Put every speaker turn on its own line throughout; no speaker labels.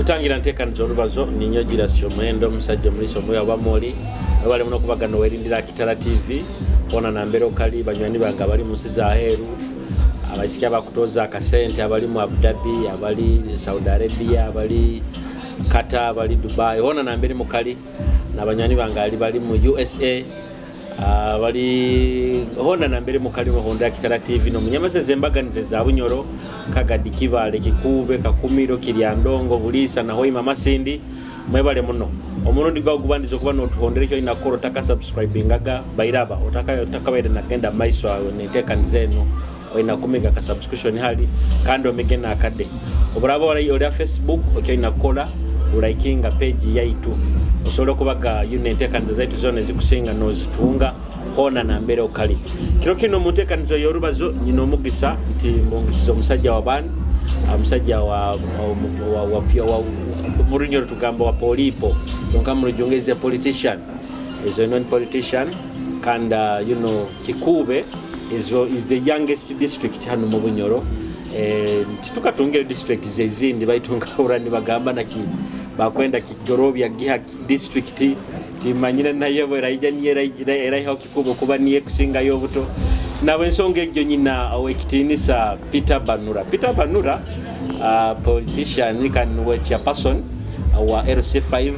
Mukutangira nteekaniza Orubazo ninyo gira Shomendo musajja muliso moyo abamoli abali muno kubagano werindira Kitara TV ona nambero kali banywani banga bali musiza aheru abasikia bakutoza akasente abali mu Abu Dhabi abali Saudi Arabia abali Qatar abali Dubai ona nambere mukali nabanywani banga ali bali mu USA bali honda nambere mukali mu Honda Kitara TV no munyamase zembaganize za bunyoro kagadi kibale Kikuube kakumiro kiryandongo bulisa na hoima masindi mwebale muno omurundi gwa gubandizo kuba no tuhondere cyo inakoro taka subscribingaga bairaba otaka baida nagenda maiso awe netekanize no inakumiga ka subscription hali kando migena akade oburabo ora Facebook okyo inakola ulakinga page yaitu osolo kubaga unetekanize zaitu zone zikusinga no zitunga hona na mbere okali kino mutekanizo y'Orubazo nyino mugisa nti mbongizo musajja wabani musajja wa pia wa murinyo tugamba wa polipo nkamuro jongeze politician is a non politician and Kikuube is the youngest district hano mu Bunyoro tukatungere district zezindi baitunga urani bagamba naki bakwenda kigorobya giha district timanyina naye beraija niye era Kikuube kuba niye kusinga yobuto nawe nsonge ejjo nyina awekitinisa Peter Banura politician kan wecha person wa LC5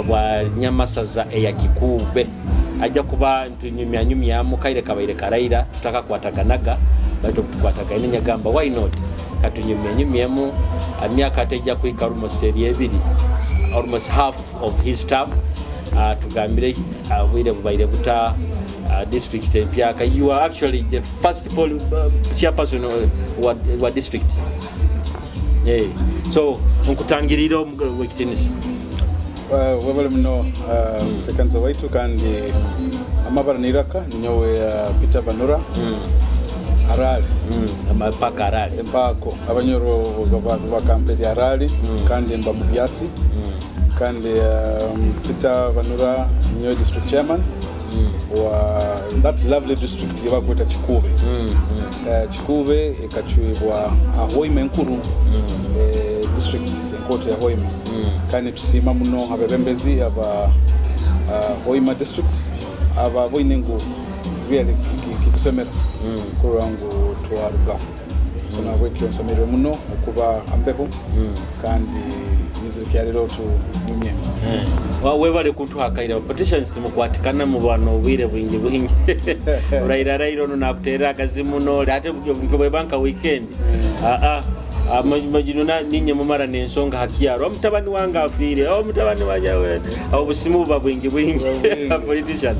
wa nyamasaza ya Kikuube ajja kuba ntunyumya mukaire kabaire karaira tutaka kwataganaga baito tukwataga ine nyagamba why not katunyumya mu amyaka ateja kuika almost 2 almost half of his term tugambire wire bubaire buta district empyaka you are actually the first chairperson wa district so nkutangiriro wekitinisa
wabale mno tekanzo waitu kandi amabara niraka nyowe Peter Banura arali
amapaka arali
empako abanyoro bakampeli arali kandi mbamubyasi kandi Peter Banura nyowe district chairman wa that lovely district yabakweta Kikuube Kikuube ekachwibwa ahoima enkuru district enkoto ya hoima kandi tusima muno abebembezi aba hoima district aba boinengo really kikusemera kurangu twaruga sona wekyo nsamire muno okuba ambeho kandi nizirikyariro tu nyumye
webale kutuhakaira petitions timukwatikana mu bano bwire bwingi uraira no nakutera akazi muno ate bwe banka weekend majinuna ninye mumara nensonga hakiyaro mutabani wanga afire mutabani wajawe obusimu babwingi politician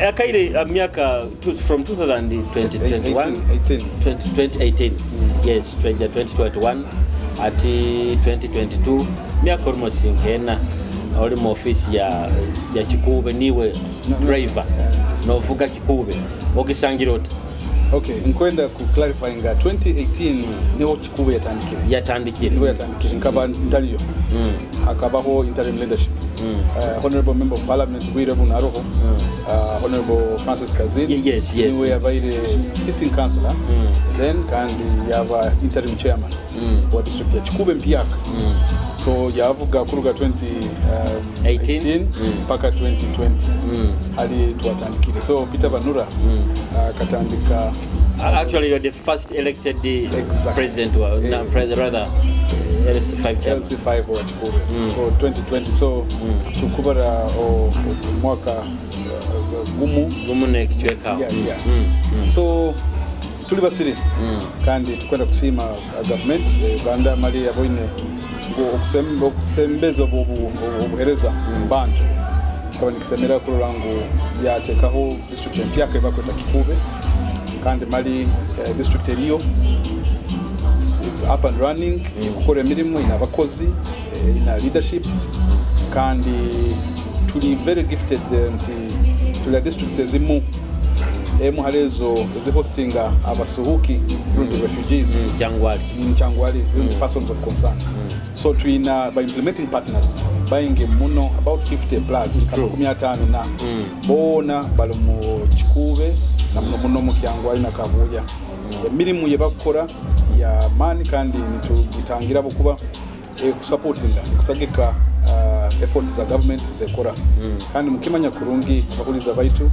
akaire myaka from 2018 yes 2021 ati 2022 myaka almost nkena oli mu office ya Kikuube niwe driver no vuga Kikuube okisangirota.
Okay, nkwenda ku clarifying 2018 niho Kikuube yatandikire nkaba ndaliyo akabaho interim leadership honorable member of parliament Bwirebu Naroho honorable Francis Kazini
yes
we have sitting councillor then kandi yava interim chairman wa district ya Kikuube mpiyaka so yavuga kuruga 2018 mpaka 2020 hali tuatandikire so Peter Banura katandika
actually you're the first elected president rather LC5 chairman
LC5 wa Kikuube so 2020 so tukubara mwaka
gumu ne kichweka
so tuli basiri kandi tukwenda kusima government banda mali yaboine okusembeza obuhereza bantu kaba nikisemera ku rangu yatekaho district empyaka bakweta Kikuube kandi mali district eliyo it's up and running ikukora emirimo ina abakozi ina leadership kandi tuli very gifted tuli districts ezimu halezo ezi hostinga abasuhuki Burundi refugees Changwali persons of concerns so tuina by implementing partners buying muno about 50 plus 15 na bona balomu Kikuube na muno mu Changwali na Kabuya emirimu yebakora ya mani kandi nitugitangira bukuba kusupportinga kusagika efforts za government zekora kandi mukimanya kurungi abakuliza baitu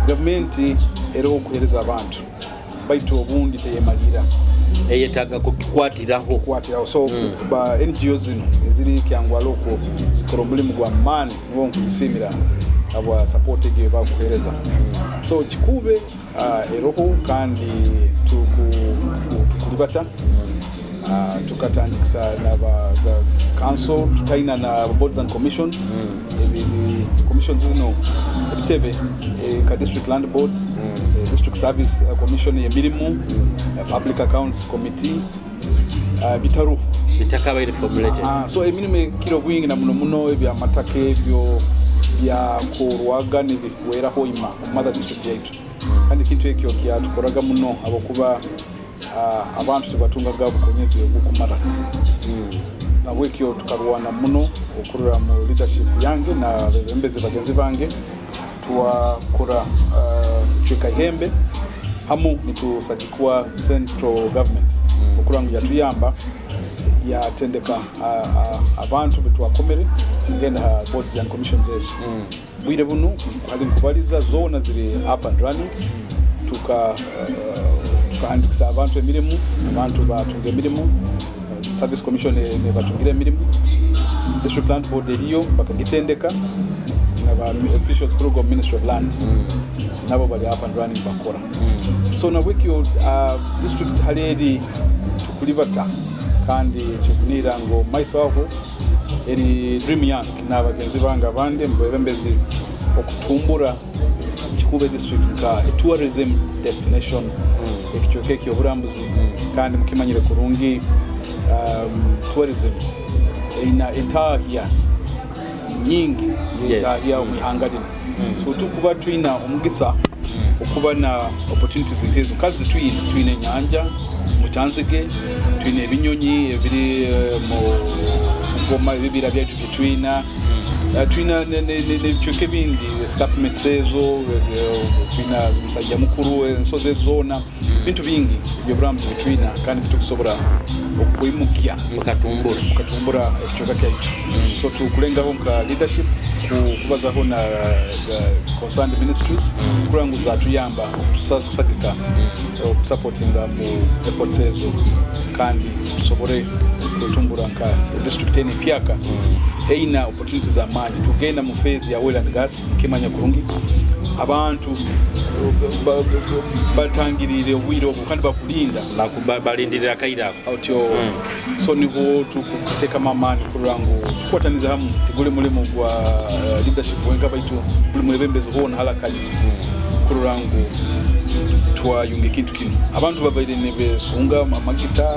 government ero okuhereza abantu baitu obundi teyemalira
eyetaga kukwatiraho
so ba NGOs zino eziri kyangwa loko zikora omulimu gwa mani nibo nkuzisimira aba support ge bakuhereza so Kikuube eroho kandi tukulibata tukatandikisa n'aba council tutaina na boards and commissions commissions zino ebitebe ka district land board district service commission yemirimu public accounts committee bitaru
bitakabaire formulated
so emirimu kiro bwingi na muno ebya matake ebyo ya kurwaga nibiwera hoima mother district yaitu kandi kintu ekyo kyatukoraga muno abokuba abantu tebatungaga bukonyezi obukumara na wekyo tukarwana muno okurura mu leadership yange na bembezi bagenzi bange tuwakora chekahembe hamu nitusajikwa central government okurangu yatuyamba yatendeka abantu betwakomere ngenda boards and commissions bwire bunu ali kubaliza zona ziri up and running tukahandikisa abantu emirimu abantu batunga emirimu service commission ne batungira emirimu district land board eliyo bakagitendeka na officials program ministry of land nabo bali up and running bakora so na wiki district haledi tukulibata kandi chikunira ngo maiso aho eri dream yange n'abagenzi banga abandi mbembezi okutumbura Kikuube district ka tourism destination ekichoke kyoburambuzi kandi mukimanyire kurungi tourism ina entahia nyingi entahia umwihangalini so tukuba tuina omugisa okuba na opportunities nkezo kazi tuine nyanja muchanzige tuine binyonyi ebiri mu ngoma bibira byatu bitwina tuina nebichoke bindi escarpment sezo tuina zimusajja mukuru ensoze zona bintu bingi byoburambuzi bitwina kandi bitukusobora okwimukia mukatumbura ekichoka kyaitu so tukulengaho nka leadership kubazaho na concerned ministries kuranguza tuyamba tusakika supportinga mu efforts ezo kandi tusobore kutumbura nka district eni pyaka eina opportunities za maji tugenda mu phase ya oil and gas kimanya kurungi abantu batangirire obwiro kandi bakulinda
balindirira kaira
outyo so niho tukuteka mamani kurangu tukwataniza hamu tigule mulimo gwa leadership wenga baitu buli mwebembezi hona halakali kurangu twa yunge kintu kino abantu babaire nebesunga amagita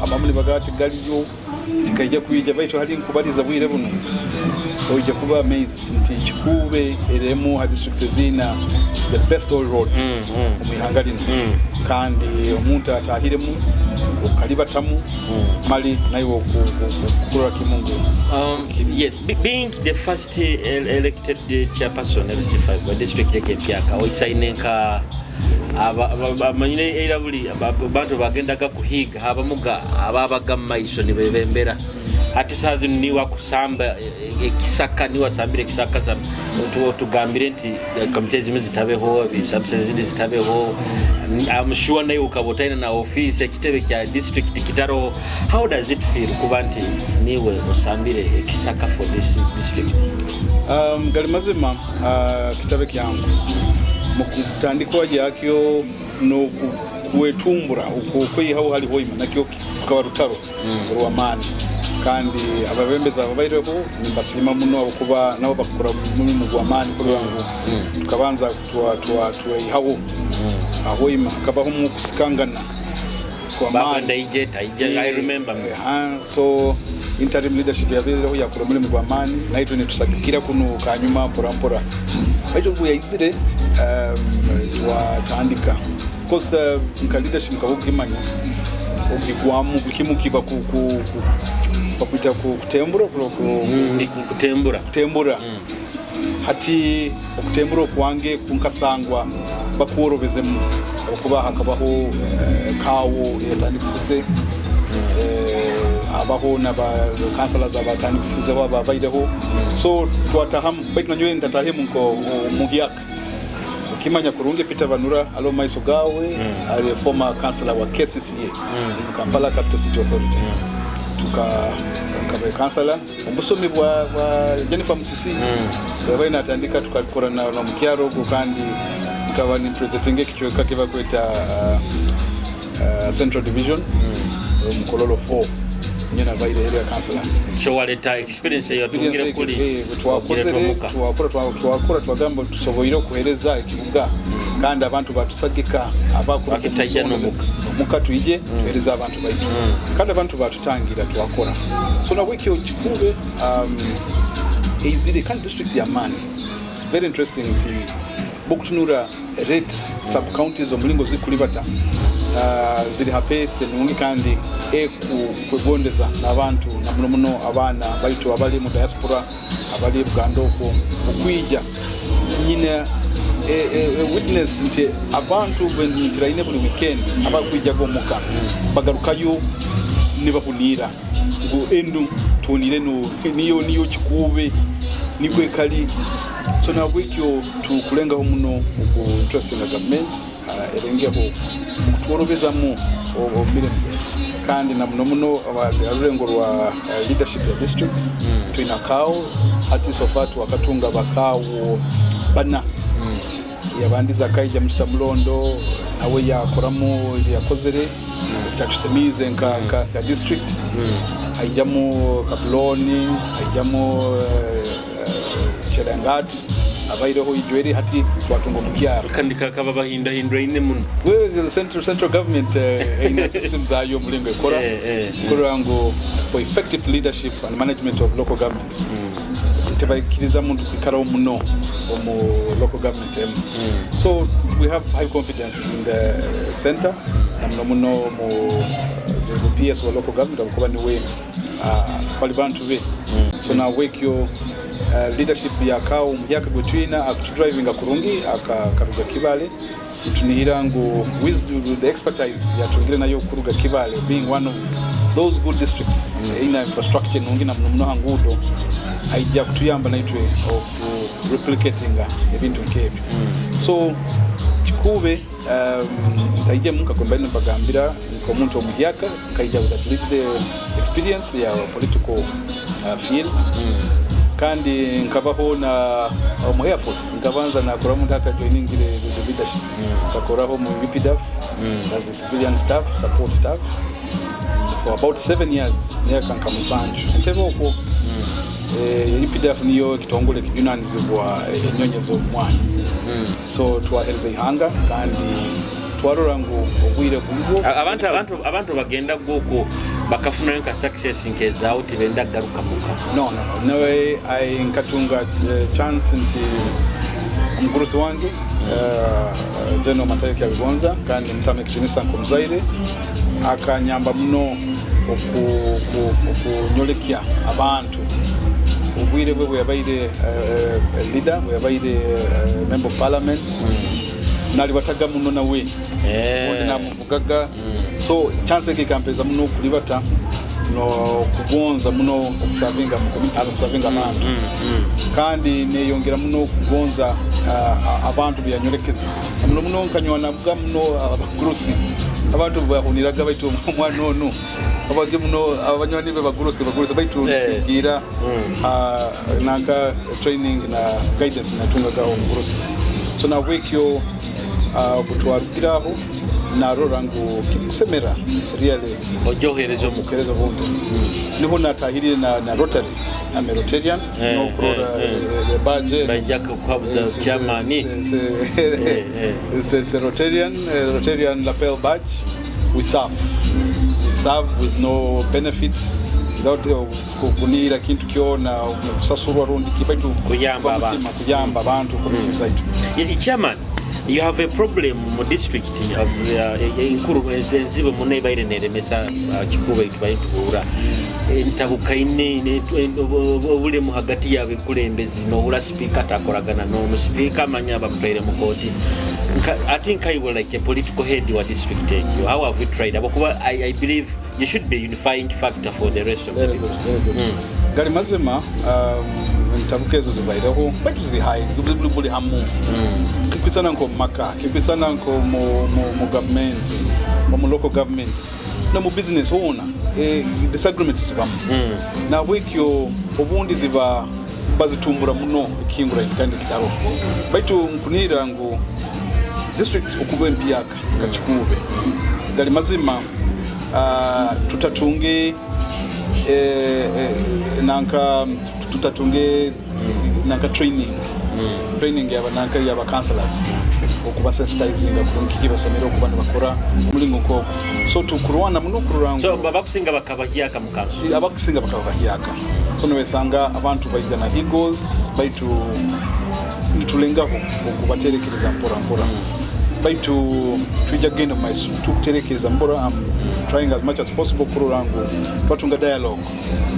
abamuli bagati galiyo tikajja kuyija baitu hali nkubaliza bwire buno oija kuba amazed nti Kikuube eremu ha district zina the best all roads omuhangalini kandi omuntu atahiremu okalibatamu mali naiwo kukura kimungu
yes being the first elected chairperson LC5 by district yake pyaka oisainenka abamanyine erabuli abantu bagendaga kuhiga abamuga ababaga maiso nibebembera ati sazi niwa kusamba ekisaka niwa sambire kisaka za tugambire nti committees zitabeho subsidies zitabeho I'm sure nayo ukabotaina na office ekitebe kya district Kitara how does it feel kubanti niwe osambire ekisaka for this district
galimazima kitabe kyangu mukutandikwa yakyo no kuwetumbura ukokwihaho hali hoima nakyo kukabarutaro rwamani kandi ababembeza ababayireho nimbasima muno okuba nabo bakora mu mugwamani kuri wangu tukabanza tuihaho ahoima kabaho mu kusikangana
kwa manda ijeta I remember
so interim leadership yabereho yakora muri mugwamani naito ne tusagikira kuno kanyuma porampora baito buyayizire twatandika because nka leadership kabugimanya ogigwamu bikimukiba bakwita kutembura hati okutembura kwange kunkasangwa bakuorobezemu okuba hakabaho kawo yatandikise abaho n'aba councillors abatandikisizeho ababaireho so twatahamu baitu nanyowe ntatahemu nko muhyaka ukimanya kurungi Peter Banura alo maiso gawe ali former councillor wa KCCA in Kampala Capital City Authority tukabe councillor omusomi bwa Jennifer Musisi baina atandika tukakora na mukyaro kandi tukaba ni presenting ekichweka kiba kweta Central Division Mkololo 4 nyina baile area councillor
so waleta experience ya tungire kuli
twakora twagamba tusoboire kuhereza ekibuga kandi abantu batusagika abakuru
bakitajja
muka tuije tuhereza abantu baitu kandi abantu batutangira twakora so na wiki Kikuube is the kind district ya Mani. It's very interesting to Bukutunura rate sub counties omulingo zikulibata ziri hapese nungi kandi kwegondeza nabantu na muno abana baitu abali mu diaspora abali Uganda ko okwija nyine witness nti abantu benitiraine buli weekend abakwija gomuka bagarukayo nibakunira ngo endu tunire no niyo Kikuube nikwe kali so na wikyo tukulengaho muno ku interest na government erengeho kutworobeza mu omirembe kandi na muno abarengo rwa leadership ya district twina kawo ati sofatu wakatunga bakawo bana yabandiza kaija Mr. Mulondo nawe yakoramo yakozere tatusemize nka district aijamo Kapuloni aijamo Cherangat abaireho ijweri hati twatungo mukyaro
kandi kakaba bahinda ine muno
we central government ina systems ayo mulingo ekora korango for effective leadership and management of local governments tebakiriza muntu kwikaraho muno mu local government so we have high confidence in the center na muno mu the PS wa local government abakuba niwe bali bantu be so na wake yo leadership ya kawo myaka gutwina akutudriving akurungi akaruga Kibale tunihira ngo with the expertise ya tungire nayo kuruga Kibale being one of those good districts in infrastructure nungi na muno hangudo haija kutuyamba naitwe of replicating ebintu nkebyo so Kikuube taije muka combine bagambira ko muntu omuyaka kaija with the experience ya political field kandi nkabaho na mu Air Force nkabanza nakora mu ntaka joining the leadership bakoraho mu UPDF as a civilian staff support staff for about 7 years myaka nkamusanju ntebo ko UPDF niyo kitongole kijunanizibwa enyonyezo mwana so twahereza ihanga kandi twarora ngo obwire kuligo abantu bagenda goko bakafuna nka success nkeza out benda garuka muka no way I nkatunga chance nti umugurusi wangu General Matayika Bigonza kandi mtame kitinisa nkomzaire akanyamba muno okunyolekia abantu ubwire bwe yabaire leader bwe yabaire member of parliament nali bataga muno nawe na muvugaga so chance ke kampeza muno kulibata no kugonza muno okusavinga mu community okusavinga abantu kandi neyongera muno kugonza abantu byanyolekeza muno nkanywana bwa muno abagurusi abantu bahuniraga baitu mwana ono abage muno abanyoni be bagurusi baitu gira nanga training na guidance na tungaga umugurusi so na wekyo kutwarukiraho narorango kikusemera really
ojoherezo mukerezo
bonto niho natahirire na Rotary na Rotarian no kurora the budget
bajaka kwabuza chamani
it's Rotarian lapel badge we serve with no benefits without kunira kintu kiona kusasurwa rundi kibaitu kuyamba abantu community site
chairman. You have a problem in district of inkuru ezibe munne bayire neremesa Kikuube kibayitubura entabuka ine obule mu hagati yabe kulembezi no bula speaker takoragana no speaker manya bamutwire mu koti I think I will like a political head or district head. How have we tried? I believe you should be a unifying factor for the rest of the people.
Gari mazima ntabukezo zibaireho baitu ziri high buli hamu kikwisana nko maka kikwisana nko mu government mu local governments no mu business owner disagreements zibamu na wikyo obundi ziba bazitumbura muno ikingura kandi kitaro baitu nkunira ngo district okubwe mpiyaka Kikuube Gari mazima tutatunge nanka training yaba counselors okuba sensitizing ku kibasomero ku bana bakora mulingo nkoko so tukurwana muno kurango
so babakusinga bakabahiyaka mukanso
abakusinga bakabahiyaka so nwesanga abantu bayigana egos baitu nitulengaho okubaterekereza mpora baitu twijagenda maiso tukuterekeza mbora I'm trying as much as possible kurango twatunga dialogue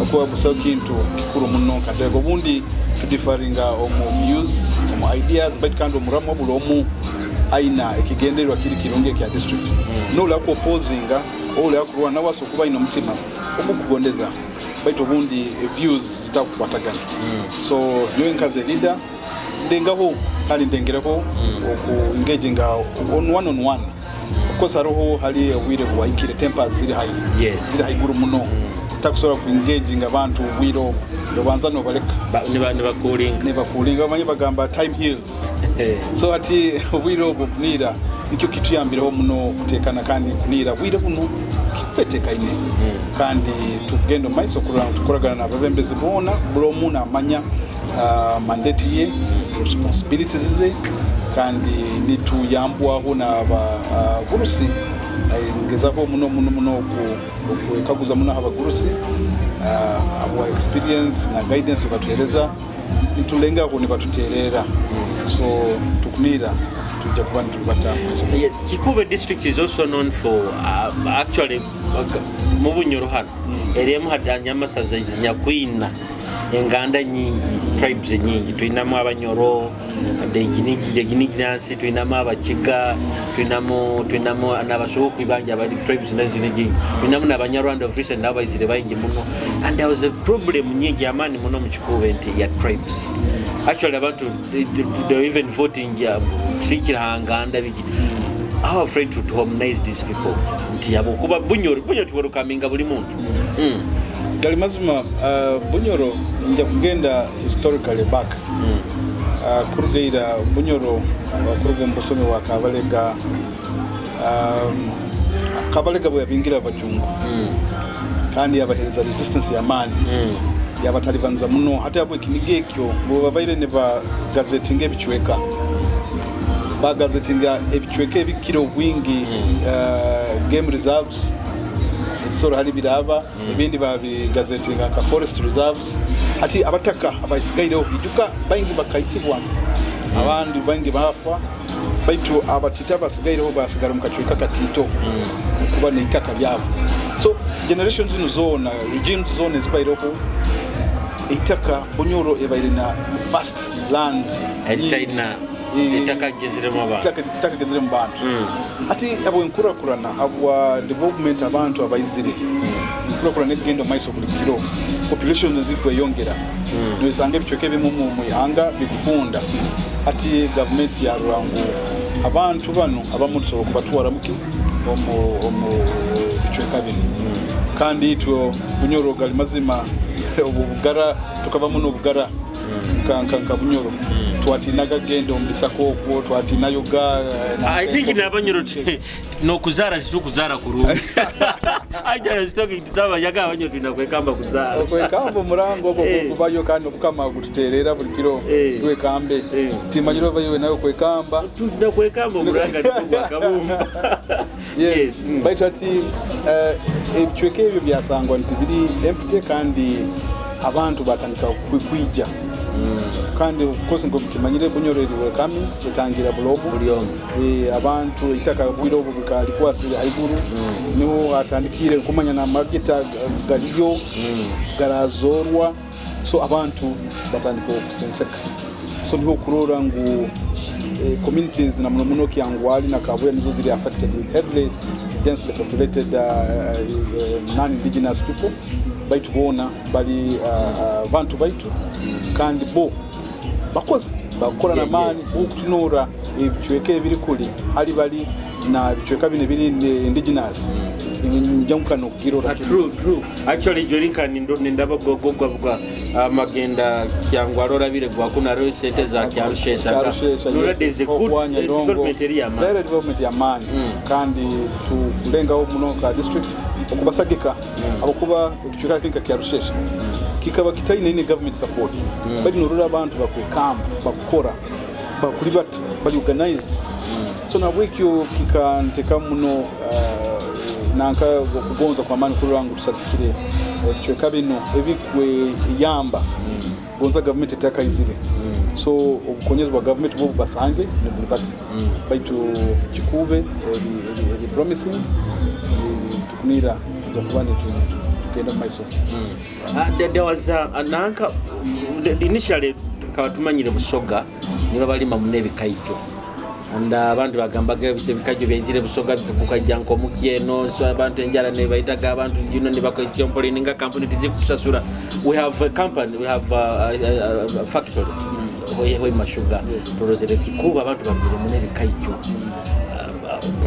akuwa busauki into kikuru muno kadego bundi to differinga omu views omu ideas baitu kandi omuramu bulomu aina ekigenderwa kiri kirunge kya district no la opposinga ole akurwa na waso kuba ino mutima omukugondeza baitu bundi views zitakubatagana so yoenkaze leader ndengaho kandi ndengereko oku engaging on one of course aroho hali wire bwaikire tempers ziri high ziri high guru muno takusora ku engaging abantu wiro dobanza no baleka nebakulinga bamanye bagamba time heals so ati wiro bubnira nicyo kitu yambireho muno kutekana kandi kunira wire buno kipeteka ine kandi tugendo maiso kuragana na babembezi bona bulomu na manya mandate ye responsibilities ze kandi nituyambwaho na abagurusi ngezako muno kuekaguza muno abagurusi abo experience na guidance batueleza nitulenga ko batuterera so tukunira tujja kuba ntubata
Kikuube district is also known for actually mu Bunyoro hano eremu hadanyamasaza zinyakwina enganda nyingi tribes nyingi tuinamo abanyoro deginigi tuinamo abachiga tuinamo nabashoku ibanja abali tribes nazirigi tuinamo nabanyarwanda of recent naba izire bayingi muno and there was a problem nyingi amani muno mu Kikuube ya tribes actually abantu they even voting ya sikira hanganda bigi how afraid to harmonize these people nti yabo kuba bunyoro tuwerukaminga buli muntu
Gari mazima Bunyoro nja kugenda historically back kurugeira Bunyoro kuruga mbosome wa Kabalega bwe yabingira abajungu kandi yabahereza resistance ya mani yabatalibanza muno hata yabwe kinigekyo bo babaire ne ba gazetting ebichweka ba gazetting ebichweka ebikiro wingi game reserves soro hali biraba ibindi babi gazetting ka forest reserves ati abataka abayisigaire ohiduka bayingi bakaitibwa abandi bangi bafa baitu abatita basigaire basigara mukachweka katito kuba n'itaka byabo so generations in zone regimes zone zibairoko itaka Bunyoro ebaire na vast land
China itaka genzire mu bantu ati abo enkurakurana abo development abantu abayizire enkurakurana egendo maiso buli kiro population zikwe yongera nisange bichoke bimu mu yanga bikufunda ati government ya Rurango abantu bano abamutsoro kubatwara muki omu bichoka bino kandi to Bunyoro gali mazima obugara tukava muno obugara kanka Bunyoro twatinaga gendo mbisako ko twatina yoga I think nabanyoro no kuzara tukuzara kuru I just talking to some yaga abanyo tunakwekamba kuzara
murango kubayo kandi okukama gututerera buli kiro twekambe timanyiro bayo nayo kwekamba
tunakwekamba muranga tukakabumba
yes baitati ebichweke ebyo byasangwa ntibiri empty kandi abantu batandika kwija kandi kosi ngo kimanyire Bunyoro eriwe kami etangira bulomo abantu itaka bwiro bukali kwasira haiguru niho atandikire kumanya na marketa galiyo garazorwa so abantu batandika kusenseka so niho kurora ngo communities na muno Kyangwali na Kabuya nizo zili affected with heavily densely populated non-indigenous people baitu bona bali bantu baitu kandi bo bakozi bakora na mani okutunura ebichweke biri kuli ali bali na bichweka bine biri indigenous njamukano kugirora
true actually jorinka ndaba gogwa magenda Kyangwalora bire gwa kuna road center za Kyarushesha nura there is a good development area man
very development ya man kandi tulenga muno ka district okubasagika abakuba ekichweka kinka Kyarushesha kikaba kitaine ne government support bali nurura abantu bakwekamba bakukora bakulibata bali organize so na wekyo kikanteka muno nanka okugonza kwa mani kurangu tusakire ekichweka bino ebikwe yamba gonza government etaka izire so obukonyezwa government bo basange ne bulipati baitu Kikuube the promising tukunira kubane tukenda maiso
there was nanka initially kabatumanyire Busoga niba bali mamunebe kaito anda abantu bagambaga ebisebikajo byezire Busoga bikukajja nkomukieno so abantu enjala ne bayitaga abantu yuno ne bakochompoli ninga company tizikusasura we have a company we have a factory we mashuga turozere Kikuube abantu babire munebe kaito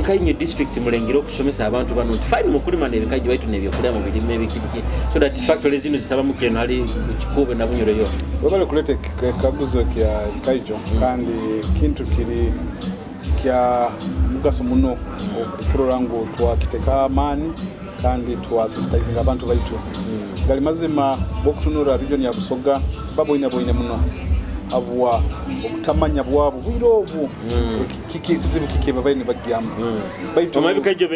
Kainyo district mulengiro kusomesa abantu bano fine mukulima ne bikaji baitu ne byokulya mu birime ebikiki so that factories zino zitaba mu Kieno ali Kikuube na Bunyoro yo
wabale kulete kabuzo kya kaijo kandi kintu kiri kya mugaso muno okukurango twakiteka amani kandi twasistaizinga abantu baitu gali mazima bokutunura region ya Busoga babo ina muno abwa okutamanya bwabo bwirobu kikizibu kikeba bayine bagiyama
baitu mabikajo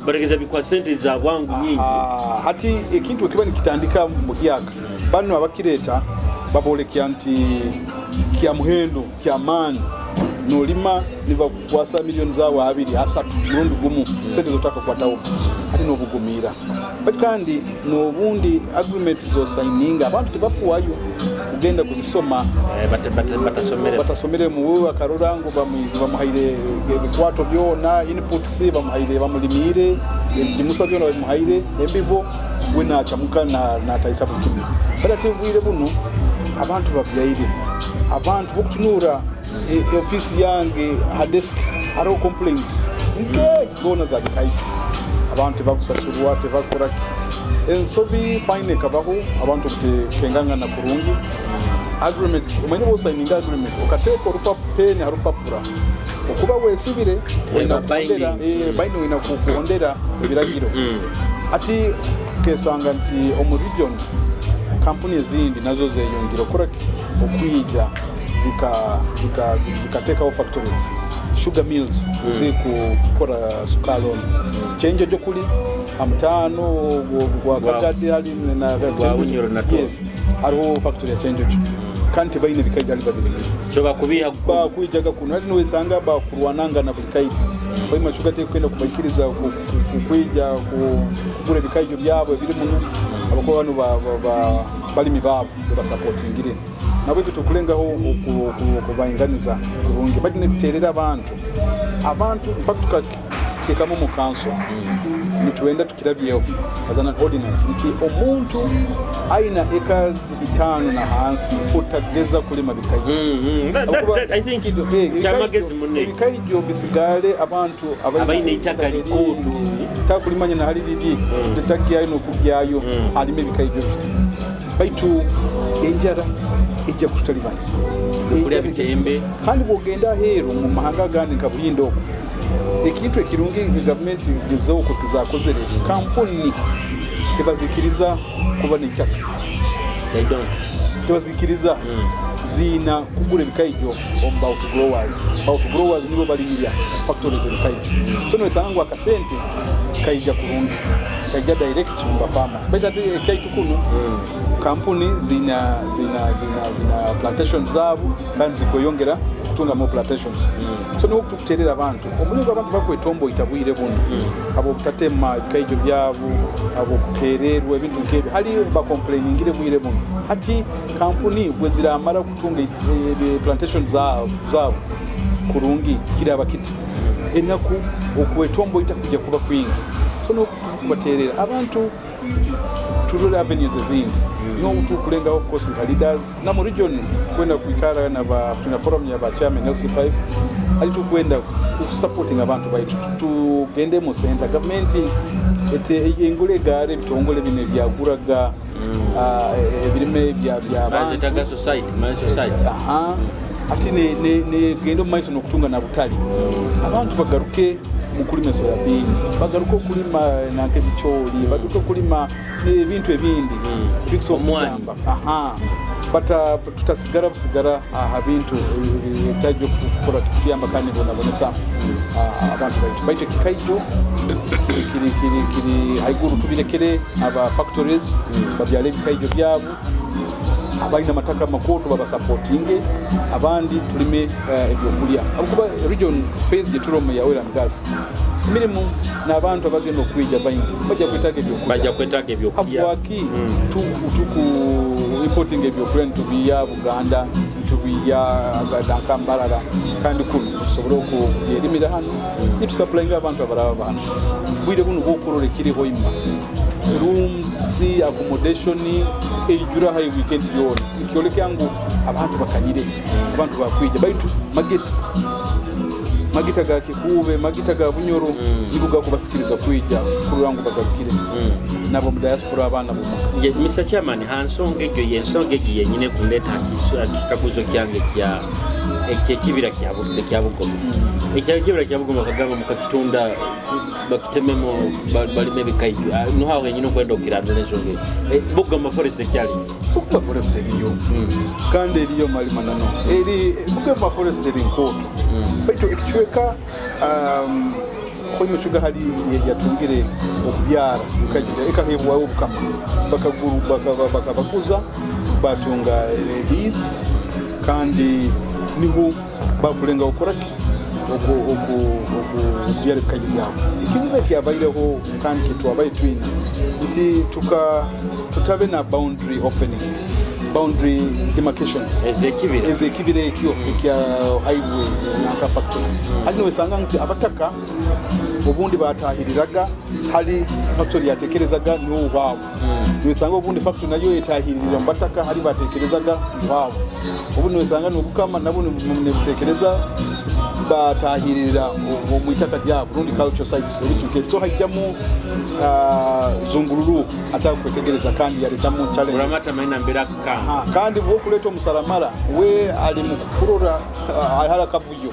baregeza bikwa sente za bwangu nyingi
hati ekintu ekiba nikitandika mu kiyaka bano abakireta babolekya nti kya muhendo kya mani nolima niba kwasa milioni zawo 2 murundi gumu sente zotaka kwatawo ati nobugumira but kandi nobundi agreement zo signinga abantu tebafuwayo ugenda kuzisoma batasomere mu akarurango bamuhaire ebikwato byona inputs bamulimire ebimusa byona bamuhaire embibo wena achamuka na taisa bukimi badati bwire buno abantu babyaire abantu bokutunura office yange hadesk aro complaints gona za bikaito abantu bakusasurwa tebakora ensobi fine kabaho abantu kutenganga na kurungi agreements umanye bo signing agreement ukateko rupa pen harupapura okuba wesibire wenda kondera binding wina kukondera ebiragiro ati kesanga nti omu region company ezindi nazo zeyongiro correct okuyija zika take off factories sugar mills zikukora sukalo change jo kuli amtano gwa kagadi hali na
Bunyoro na
yes aro factory ya change jo kanti bayine bikaijali babiri
so bakubiha
ba kuijaga kuno hali no esanga ba kurwananga na bikaiji kwa ima sugar take kwenda kubakiriza kukwija kugure bikaijo byabo biri muno abako bano bali mibabo ba supportingire nabo tukulengaho okubainganiza kurungi bati neterera abantu patuka tekamo mu council nituenda tukirabyeho azana ordinance nti omuntu aina acres 5 na hansi utageza kulima bikaiji
I think cyamagezi munne
bikaiji bisigale abantu
abaine itaka likudu
takulimanya na hali didi tutakiya ino kujyayo alime bikaiji baitu enjara ijja kutalibanisa
kulya bitembe
kandi bogenda hero mu mahanga gandi kabuyindo ekintu ekirungi government gizo ko kizakozere kampuni tebazikiriza kuba n'itaka
they don't
tebazikiriza zina kugura bikaijo about growers nibo balimira factories bikaijo tono esango akasente kaija kurungi kaija direct mu farmers beta kaitu kuno kampuni zina plantation zabo kandi zikoyongera okutunga mu plantations so no kuterera abantu omuligo abantu bakwetombo itabwire buno abo kutatema kaijo byabo abo kukererwa ebintu nkebe hali ba complainingire bwire buno ati kampuni bwezira amara kutunga plantations zabo kurungi kiri abakiti enaku okwetombo itakujja kuba kwingi so no kubaterera abantu turule avenues ezindi no kulenga of course leaders na mu region kwenda kuikara na tuna forum ya ba chairman LC5 ali tukwenda supporting abantu baitu tugende mu center government ete engule gare bitongole bine byaguraga ebirime bya
bazitaga society
ati ne gendo maiso no kutunga na butali abantu bagaruke mukulima soya bean bagaruko kulima nanke bicholi bagaruko kulima nebintu ebindi bikso mwamba bata tutasigara busigara bintu tajjo kukora tukiyamba kandi bonabonesa abantu baitu kikaijo kiri haiguru tubirekere aba factories babyale bikaijo byabo abaina mataka makoto baba supporting abandi tulime ebyokulya akuba region phase je turomo ya oil and gas minimum na abantu abagenda okwijja bayingi bajja kwetage ebyokulya abwaki tuku importing ebyokulya tubiya Buganda tubiya Kampala kandi kusobora ku yerimira hano itu supplying abantu abaraba abantu bwire buno bokurore kiri hoima rooms accommodation ejura hay weekend yone ikyoleke yangu abantu bakanyire abantu bakwija baitu magita ga Kikuube magita ga Bunyoro nibuga kubasikiriza kwija kurangu bagakire nabo mu diaspora abana bo
Mr. Chairman hansonge gyo yensonge giyenyine kuleta kikabuzo kyange kya ekibira kyabugoma ekibira kyabugoma kagamba mukatunda bakitememo balime bikaijo no hawe nyine kwenda okiranda nezonge bugoma forest kyali
bugoma forest eriyo kandi eriyo malima nano eri bugoma forest eri nkoto baitu ekichweka kwenye chuga hali yatungire okubyara ukajira ekahebwa obukama bakaguru bakabakuza batunga bees kandi niho bakulenga okoraki okubyara bikaji byabo ikizibe kyabaireho kandi kitwabaye twina nti tutabe na boundary opening boundary demarcations ezekibira ekyo kya highway naka factory hali wesanga nti abataka obundi batahiriraga hali factory yatekerezaga niwo wabo wesanga obundi factory nayo etahirira mbataka hali batekerezaga wabo obundi wesanga n'obukama nabo ne butekereza batahirira mu itaka rya Burundi culture sites ebituke so hajjamu zungururu atakwetegereza kandi yaletamu challenge
uramata maina mbera
kandi bwo kuleta umusalamara we ali mu kukurura ahala kavuyo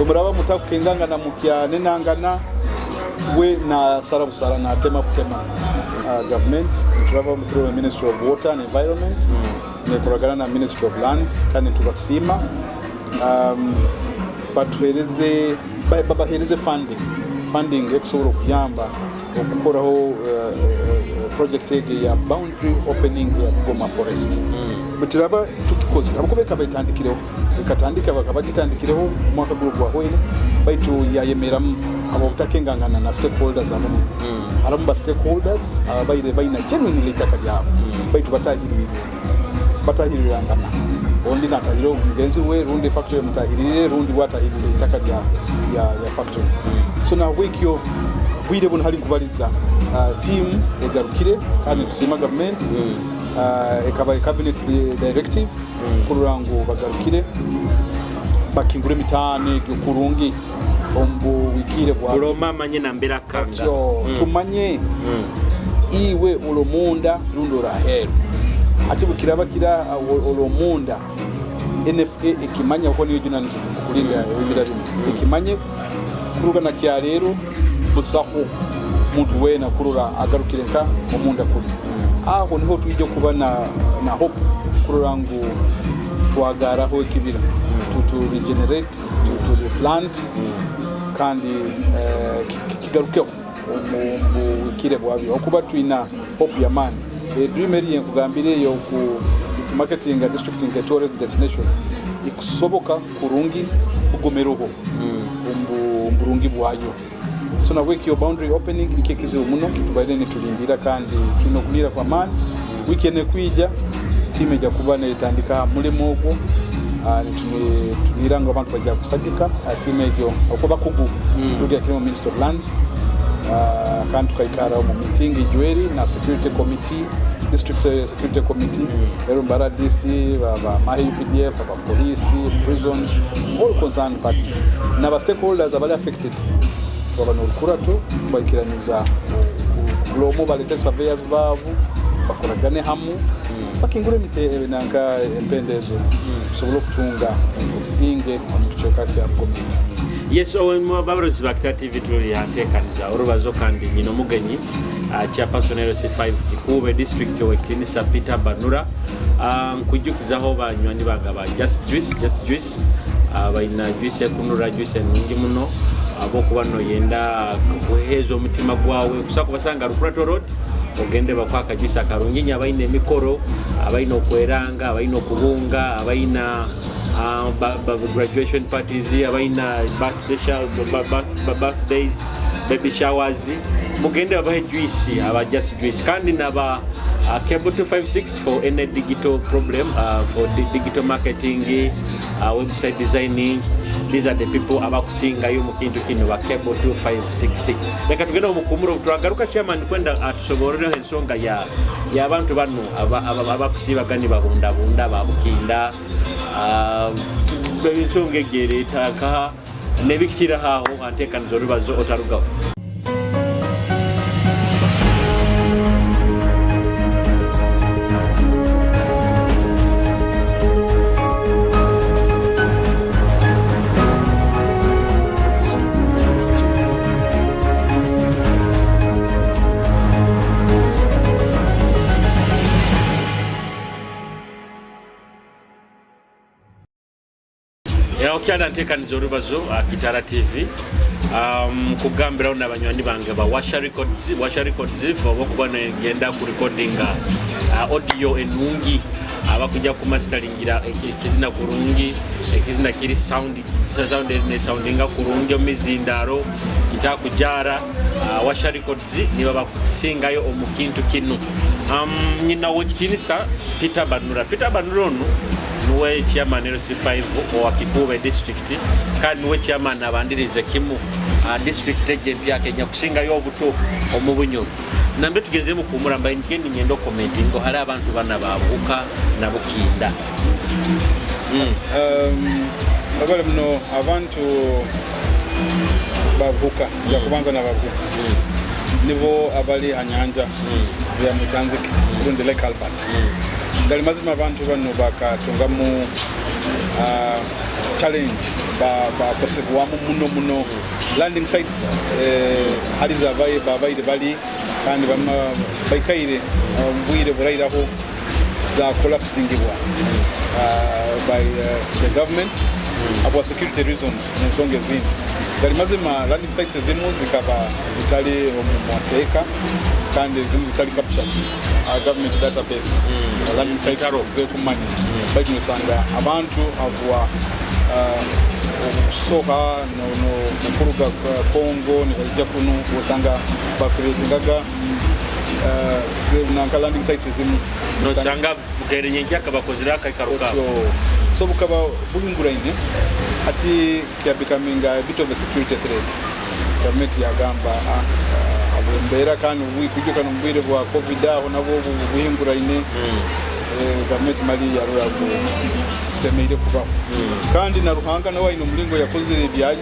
omuraba mutakenganga na mukya nenangana we na sarabusara na tema government travel through the Ministry of Water and Environment ne kuragana na Ministry of Lands kandi tubasima batuhereze babahereze funding eksobora kuyamba okukoraho project ya boundary opening ya Bugoma forest mutiraba tukikoze abakobeka bayitandikireho ikatandika bakabagitandikireho mwaka gwa hoine baitu yayemeramu abaktakengangana na stakeholders abo aramu ba stakeholders abaire baina genuinely takabyabo baitu batahirangana ondi nataliro ngenzi we rundi factory mutahirire rundi watahirire takabya ya factory so na wekyo bwire buno hali kubaliza team egarukire kandi tusima government ekaba cabinet directive kururango bagarukire bakingure mitane kurungi ombo wikire bwa
Roma manye na mbera kanga
tumanye iwe ulomunda rundo rahero ati bukiraba kira olomunda NFA ikimanya ko niyo jina kulinda ibirari ikimanye kuruga na kya rero busaho muntu we na kurura agarukirenka omunda kuri aho niho tujye kuba na hope kururangu twagaraho ikibira to regenerate to replant kandi kigarukeho mu kire bwabi okuba twina hope ya man dream eri kugambire yo ku marketing and district in the tourist destination ikusoboka kurungi ugomeroho umburungi bwayo so na wiki boundary opening ikikize umuno kitubaire ni tulindira kandi kino kunira kwa man weekend kwija time ja kubana itandika mulimo ogwo tuniranga abantu bajja kusagika time egyo okuba kugu rudia kimo Minister of Lands kandi tukaikara mu meeting ijweri na security committee district security committee Erumbara DC ba Mahi UPDF ba police prisons all concerned parties na ba stakeholders abali affected baba n'urukurato bayikiraniza glomo balete surveyors bavu bakoragane hamu bakingure mite nanka empendezo sobolo kutunga ubusinge mu kicokati ya community.
Yes, babarozi ba Kitara TV tuli yatekaniza Orubazo kandi nyino mugenyi chairperson LC5 Kikuube district wekitinisa Peter Banura kujukizaho banywani bagaba just juice abaina juice kunura juice ningi muno abo kubano yenda kuhezo umutima gwawe kusako basanga Rukurato Road ogende bakwaka juice akarunginya abaina emikoro abaina okweranga abaina okubunga abaina graduation parties abaina birthdays baby showers mugende abahe juice aba just juice kandi naba cable 256 for any digital problem for digital marketing website designing. These are the people abakusinga yo mukintu kino ba cable 256 reka tugenda umukumuro turagaruka chairman kwenda atusoborera ensonga ya abantu bano abakusiba gani babunda babukinda ensonga egere taka nebikira haho atekaniza Orubazo otarugaho. Okyala ntekaniza Orubazo Kitara TV kugambira na banywani bange ba Washa Records for kubana genda ku recording audio enungi abakuja ku masteringira ekizina kurungi ekizina kiri soundinga kurungi omizindaro kitakujara Washa Records niba bakusingayo omukintu kinu nyina wekitinisa Peter Banura ono nuwe chairman LC5 wa Kikuube district kandi nuwe chairman abandirize kimu district agent yake nyakusinga yobuto omubunyoro nambe tugenze mu kumuramba ngende nyendo commenting ngo hari abantu bana bavuka na bukinda
abale mno abantu bavuka yakubanza na bavuka nibo abali anyanja ya mutanziki rundi lake Albert dali mazima abantu bano bakatungamu challenge ba kosebwamu muno landing sites haliza babaide bali kandi bama baikaire mbwire burairaho za collapsing by the government about security reasons nsonge zini dali mazima landing sites zimu zikaba zitali omwateka kandi zimu zitali captured government database landing sites ze Kumanyisa bali nsanga abantu abwa soha no kuruga Kongo ni kajja kuno usanga ba creatingaga se landing sites zimu
no sanga bukere nyenja kabakozira kaikaruka
so bukaba buhingura ine ati kia becoming a bit of a security threat government yagamba abembera kandi kujuka no mbire bwa covid aho nabo buhingura ine government mali yarura ku semeire kuba kandi na ruhanga nawe ino mulingo yakozere byayi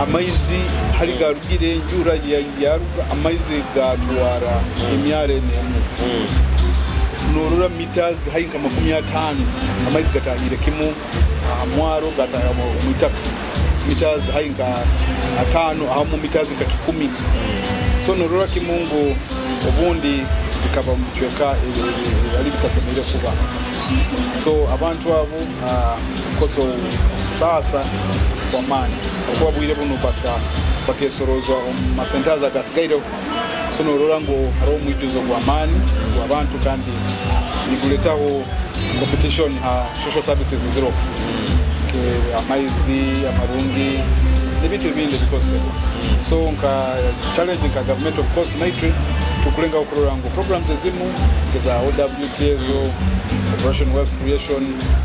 amaizi hari garugire njura yaruga amaizi gatwara imyare nemu norura meters haika 50 amaizi gatahire kimu amwaro gataya mu mitaka meters haika 5 ahamu meters ka 10 so norura kimungu obundi bikaba muchweka ali bitasemere kuba so abantu abo koso sasa kwa mani kwa bwire buno bakesorozwa masentaza gasigairo so norura ngo haro mwituzo kwa mani abantu kandi nikuletaho competition social services zero amaizi amarungi n'ebintu ebindi bikose so nka challenge nka government of course naitwe tukulenga okulora ngo programs ezimu za OWC ezo operation wealth creation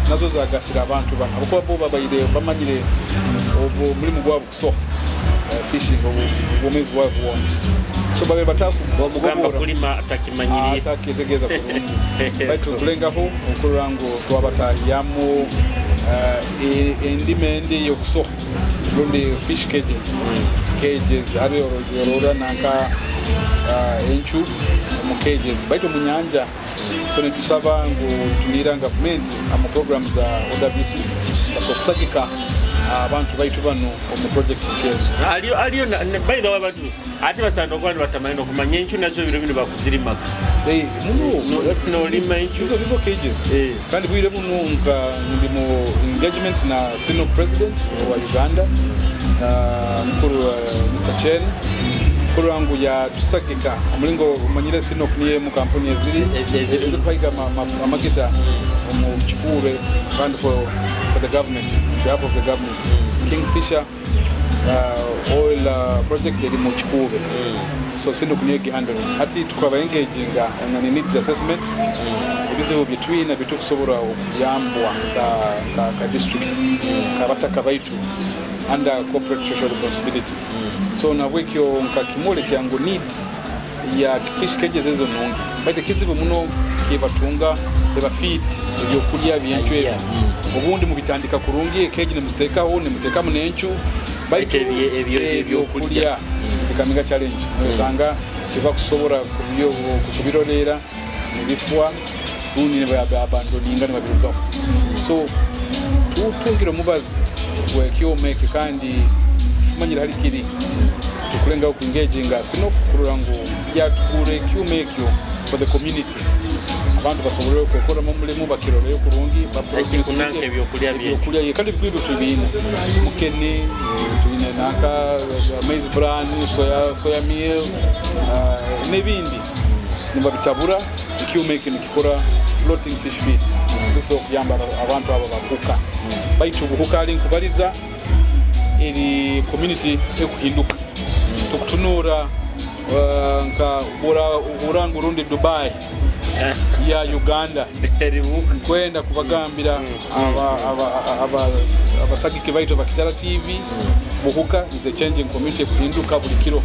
nazo zagasira abantu bano abakuba bo babayire bamanyire obo mulimu gwabo kuso fishing obumezi bwabo wona so babe bataku
bagamba kulima atakimanyiri
atakitegeza kurungi baitu kulengaho okulora ngo twabataliyamu endimende yokuso lundi fish cages habe orora nanka enchu mu cages baitu munyanja so netusaba ngo tunira government ama programs za OWC so kusagika abantu baitu bano mu projects case
aliyo by the way abantu ati basando kwani batamanya kumanya enchu nazo biro bino bakuzirima no lima enchu
izo cages kandi bwire buno nka ndimo engagements na senior president wa Uganda mkuru Mr. Chen kurangu ya tusakika mulingo manyire sino kniye mu kampuni eziri kwaiga amagita mu Kikuube fund for the government behalf of the government Kingfisher oil project eri mu Kikuube so sino kniye handling ati tukaba engaging and needs assessment ibizibu between bitukusobora okujambwa ka district kabataka baitu under corporate social responsibility so na wekyo nkakimole kyangu need ya fish cages ezo nungi bate kizibu muno kibatunga eba feed ebyo kulya byenchu ebyo obundi mu bitandika kurungi cage ne muteka ho ne muteka mu nenchu bate ebyo kulya bikamiga challenge nosanga kiba kusobora kubirolera nebifwa undi ne abandoninga ne babiruka so tutungiro mubazi wekyo make kandi manyira hari kiri tukulenga ku engaging sino kurura ngo yatukure kyo make yo for the community abantu basobora gukora mu mulimo bakirore kurungi
bakunanke byo kulya
ye kandi bwibo tubina mukene tubina naka maize bran soya meal nebindi nibabitabura kyo make nikikora floating fish feed so kuyamba abantu abo bakuka baitu buhukali nkubaliza eri community ekuhinduka tukutunura nka urangu rundi Dubai ya Uganda kwenda kubagambira abasagike baitu bakitara TV buhuka is a changing community kuhinduka buli kiro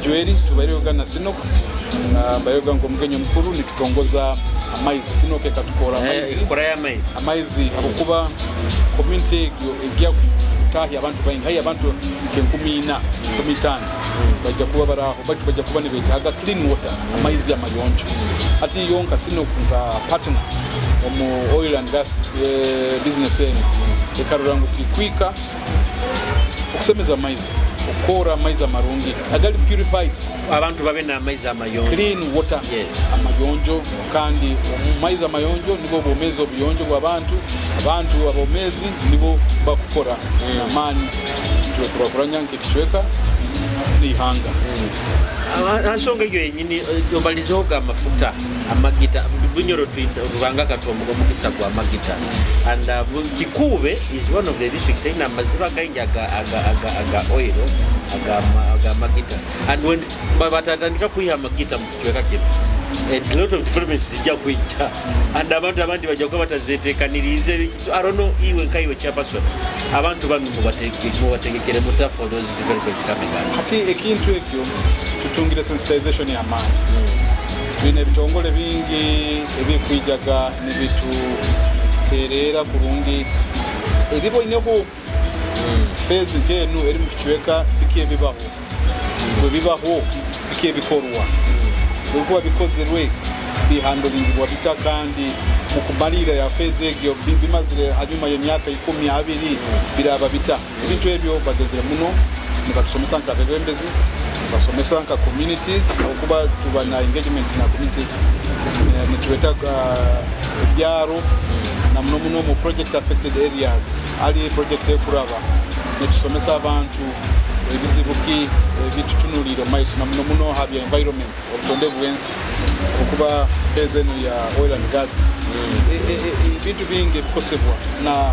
jweri tubareoga na Sinok bayoga ngo mugenyo mukuru nitukongoza amaizi Sinok katukora amaizi abukuba community igiya tahi abantu bayinga abantu kenkumina kumitana bajja kuba baraho bajja kuba ne betaga clean water amaizi amayonjo ati yonka Sinok nga partner mu oil and gas business ekarurangu kikwika okusemeza amaizi okora amaizi amarungi agali purified
abantu babe na amaizi amayonjo
clean water amayonjo kandi amaizi amayonjo nibo bomezi obuyonjo bw'abantu abomezi nibo bakukora amani tukuranya nk'ekicweka n'ihanga
ansonga yo yenyini yobalizoga amafuta amagita bunyoro rubanga katombo mukisa kwa magita and Kikuube is one of the districts in amaziba gangi aga oil aga magita and when babatandika kuyiha magita mukicweka kitu a lot of developments zijja kwijja and abantu abandi bajja kuba batazetekanirize so I don't know iwe kaiwe chairperson abantu bamwe mubategekere muta for those developments coming up
ati ekintu ekyo tutungire sensitization ya mani bine bitongole bingi ebikwijaga nibitu terera kurungi edibo ineko phase kenu eri mukicweka bikiye bibaho bikiye bikorwa kuko bikozerwe bihandling wabita kandi mukubalira ya phase egyo bimazire hanyuma y'emyaka 12 biraba bita ibintu ebyo bageze muno nibasomesa nka bebembezi basomesa nka communities okuba tubana engagement na communities nitweta byaro na muno mu project affected areas ali project ekuraba nitusomesa abantu ebizibuki bitutunulira mais na muno habya environment obutonde bwensi okuba phase ya oil and gas bintu bingi bikosebwa na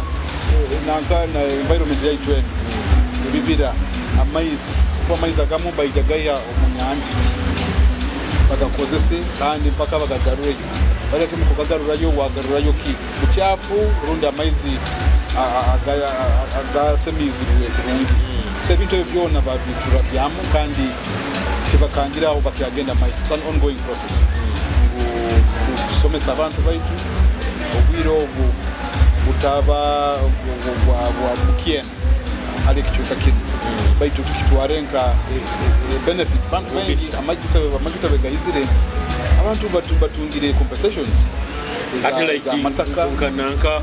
environment yaitu eno ebibira amaizi kuba amaizi agamu baijagaya omunyanja bagakozese kandi mpaka bagagarure bali ati mukugagarurayo wagarurayo ki buchafu rundi amaizi agasemizibwe kurungi so ebintu ebyo byona babitura byamu kandi tebakangira aho bakyagenda amaizi. It's an ongoing process kusomesa abantu baitu obwiro butaba bwa bukiena ali kichuka kino baitu tukitwarenga benefit bantu bengi amagita begayizire abantu batungire compensations
ati like kananka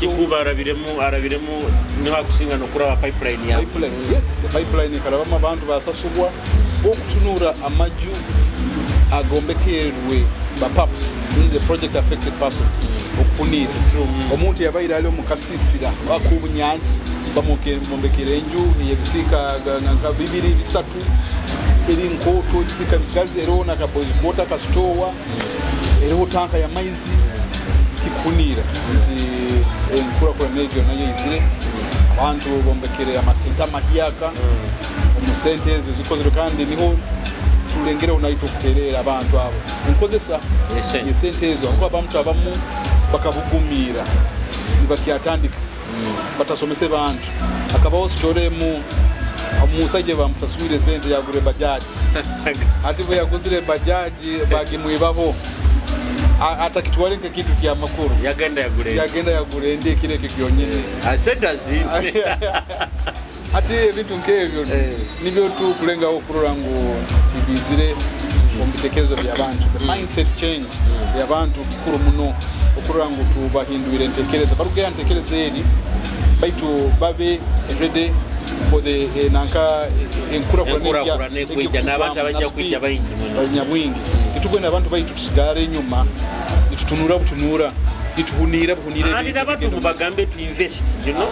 Kikuube arabiremu niho akusinga no kura pipeline ya
yes the pipeline karabama abantu basasubwa okutunura amaju agombekerwe ba PAPs in the project affected persons okunira omuntu yabaira ali omukasisira akubunyansi bamumbekere enju yebisika nka bibiri bisatu eri nkoto bisika bikazi erona ka boys water ka store ero tanka ya maizi kikunira nti enkura kwa mejo nayo izire abantu bombekere amasenta mahiyaka omusente ezo zikozere kandi niho tulengera unaito kuterera abantu abo nkozesa yesente ezo akwa abantu abamu bakabugumira nibakyatandika batasomese bantu akabaho story omusaije bamusaswire sente yagure bajaji ati bwe yaguzire bajaji bagimwibabo atakitwalenga kitu kya makuru
yagenda
yagure ndiye kile kikyonyene
asendazi
ati vitu nkevyo nibyo tu kulenga okurangu tibizire ombitekezo by'abantu the mindset change y'abantu kikuru muno okurangu tubahindurire entekereza baruge entekereza eri baitu babe ready for the nanka enkura
kwijja n'abantu abajja kwijja
bayingi kitugwena abantu baitu tusigare nyuma tutunura ituhunira
andi n'abantu mubagambe tu invest you know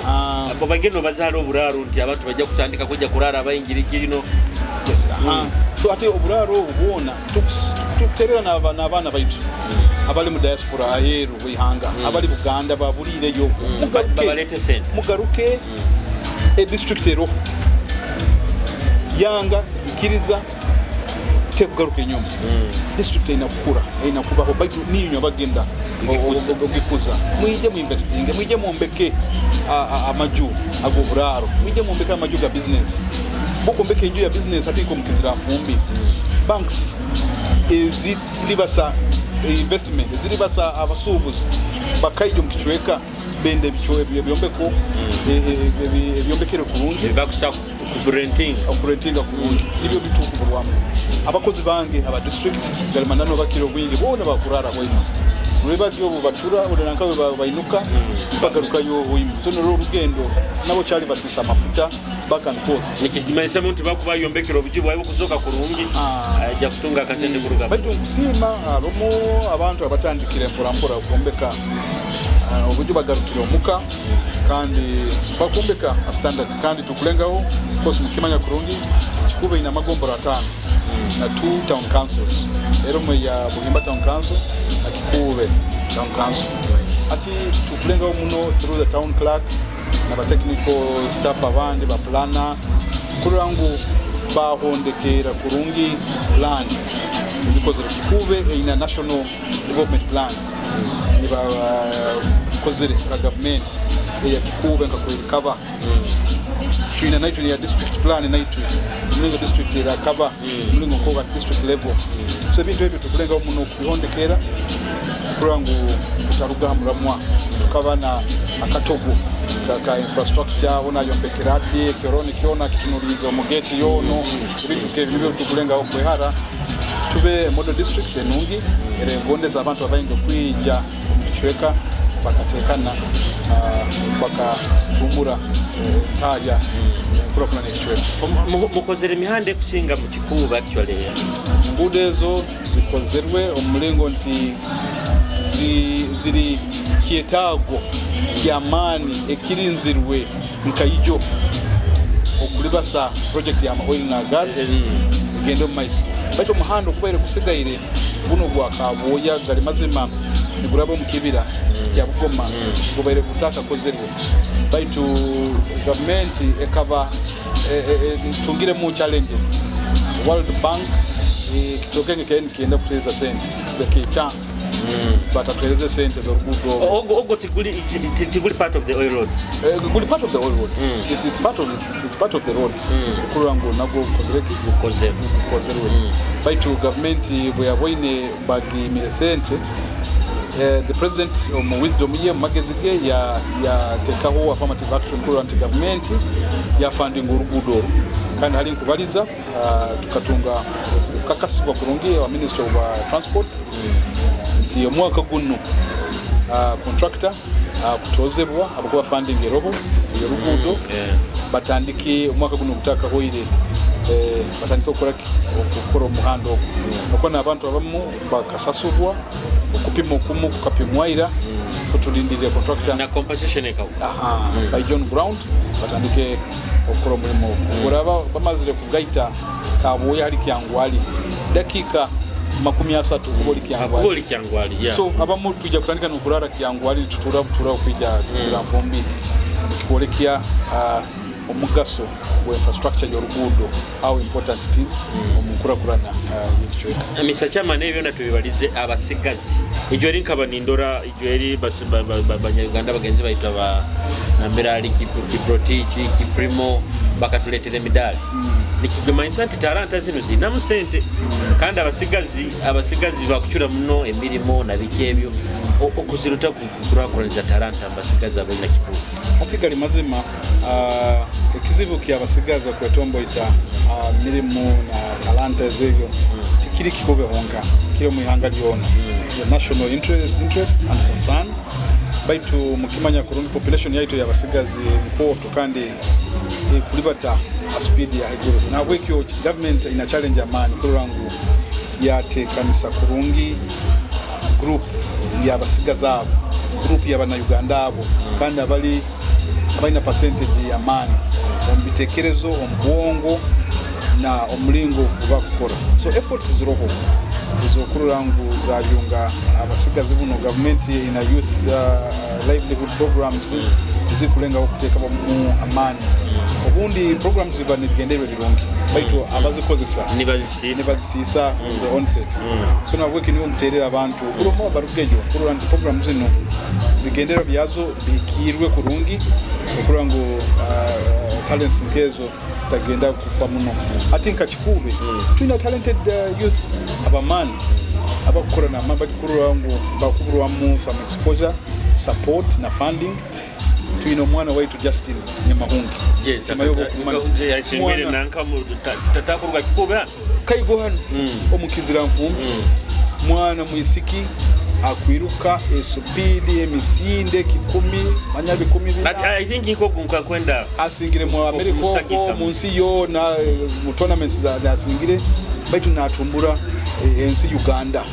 abo bageno bazala oburaro nti abantu bajja kutandika kujja kurara abayingiriki no
yes so ate oburaro ubona tuterera n'abana baitu abali mu diaspora ayeru wihanga abali Buganda babulire yo
babalete sente
mugaruke district ero yanga ikiriza tekugaruke nyuma district inakura inakubaho baitu ninyo bagenda ogikuza mwije mu investing mwije mu mbeke amaju agoburaro mwije mu mbeke amaju ga business boko mbeke inju ya business atiko mukizira fumbi banks libasa investment libasa abasubuzi bakaijo mkichweka bende bichoe byombeko byombekere kurungi
bakusa kurenting
kurungi nibyo bituku burwamo abakozi bange aba district galimanano bakiro bwingi bona bakurara boyima Nwebazi obu batura udanankawe bainuka bagaruka yo boyima sono rugendo nabo cyari batusa amafuta back and forth
nikimanisa muntu bakuba yombekero bujibu ayo kuzoka kurungi ajya kutunga akasende kuruga
baitu kusima abomo abantu abatandikire mpora kuombeka ubuju bagarukira omuka kandi bakumbeka a standard kandi tukulengaho course mukimanya kurungi Kikuube ina magombora 5 na 2 town councils ero mu ya Buhimba town council na Kikuube town council ati tukulengaho muno through the town clerk na ba technical staff abandi ba planner kurangu bahondekera kurungi plan zikozera Kikuube ina national development plan niba kozere ka government ya Kikuube ngakwirikaba twina naitwe ya district plan naitwe mlingo district ya kaba mlingo kwa district level so bintu ebyo tukulenga muno kuhondekera kurangu kutarugamura mwa tukaba na akatogo ka infrastructure ona yombekerati kironi kiona kitunurizo omugeti yono ibintu kebyo nibyo tukulenga okwehara tube model district enungi ere ngonde za abantu abainga kwija kuchweka bakatekana bakabumbura taja problem next
mukozere mihande kusinga mu Kikuube actually
ngudezo zikozerwe omulingo nti ziri kietago kyamani ekirinzirwe nkayijo okulibasa project ya oil na gas gendo mais baito muhando kubere kusigaire buno bwa kaboya gali mazima nigurabo mukibira kya bukoma gobaire kutaka kozerwe baitu government ekaba tungire mu challenges World Bank kitokenge kienda kuteleza sente bekicha batatueleze sente zorugudo
ogo tiguli part of the oil road
guli part of the oil road it's part of the road kurango nago kozerwe baitu government bwe yaboine bagi milesente the president mu wisdom ye magezige ya tekaho affirmative action kurant government ya funding urugudo kandi hali nkubaliza tukatunga kakasibwa kurungi wa minister of transport nti omwaka guno contractor kutozebwa abakuba funding erobo yerugudo batandike omwaka guno kutaka hoire batandike okukora omuhando okona abantu abamu bakasasubwa okupima okumu kukapimwaira so tulindire contractor
na compensation ekawo
by John Ground batandike okukora omulimo ngoraba bamazire kugaita kabuye hali kyangwali dakika 30 kuboli kyangwali so abamu tujja kutandika nokurara kyangwali tutura okwijja ziramfumbi kikolekya omugaso wa infrastructure y'orugudo how important it is omukurakurana y'ekichweka
Mr. Chairman ebyo natubibalize abasigazi ijyo eri nkaba nindora ijyo eri banyarwanda bagenzi bayita ba nambera ali kiprotichi kiprimo bakatuletera emidali nikigumanyisa nti talanta zino zina mu sente kandi abasigazi bakuchura muno emirimo na bikebyo okuziruta kukurakuraniza talanta abasigazi abalina kikulu
ati gali mazima ekizibu ky'abasigazi okwetombo ita mirimo na talanta ezebyo tikiri Kikuube honga kiri mu ihanga lyona the national interest and concern baitu mukimanya kurungi population yaito y'abasigazi mpoto kandi kulibata speed ya iguru na wekyo government ina challenge amani kurangu yate kanisa kurungi group y'abasigaza abo group y'abana Uganda abo kandi abali abaina percentage ya amani ombitekerezo ombwongo na omulingo kubakora so efforts ziroho izokurangu za byunga abasigazi buno government ina youth livelihood programs zikulenga okuteka mu amani obundi programs zibane bigendere birungi baitu abazikozesa nibazisisa the onset so na working niwo muterera abantu kuromo barugejo kurandi programs zino bigendera byazo bikirwe kurungi okurango talents nkezo zitagenda kufa muno ati nka Kikuube tuna talented youth abamani abakukora na mabadi kurango bakuburwamu some exposure support na funding tuino mwana waitu Justin Nyamahungi
mayogo yashingwire nanka tatakuruga Kikuube
kaigohano omukizira mfumbi mwana muisiki akwiruka esupidi emisinde 10 manyabi 10
I think iko gunka kwenda
asingire mu America ko munsi yo na mu tournaments za asingire baitu natumbura ensi Uganda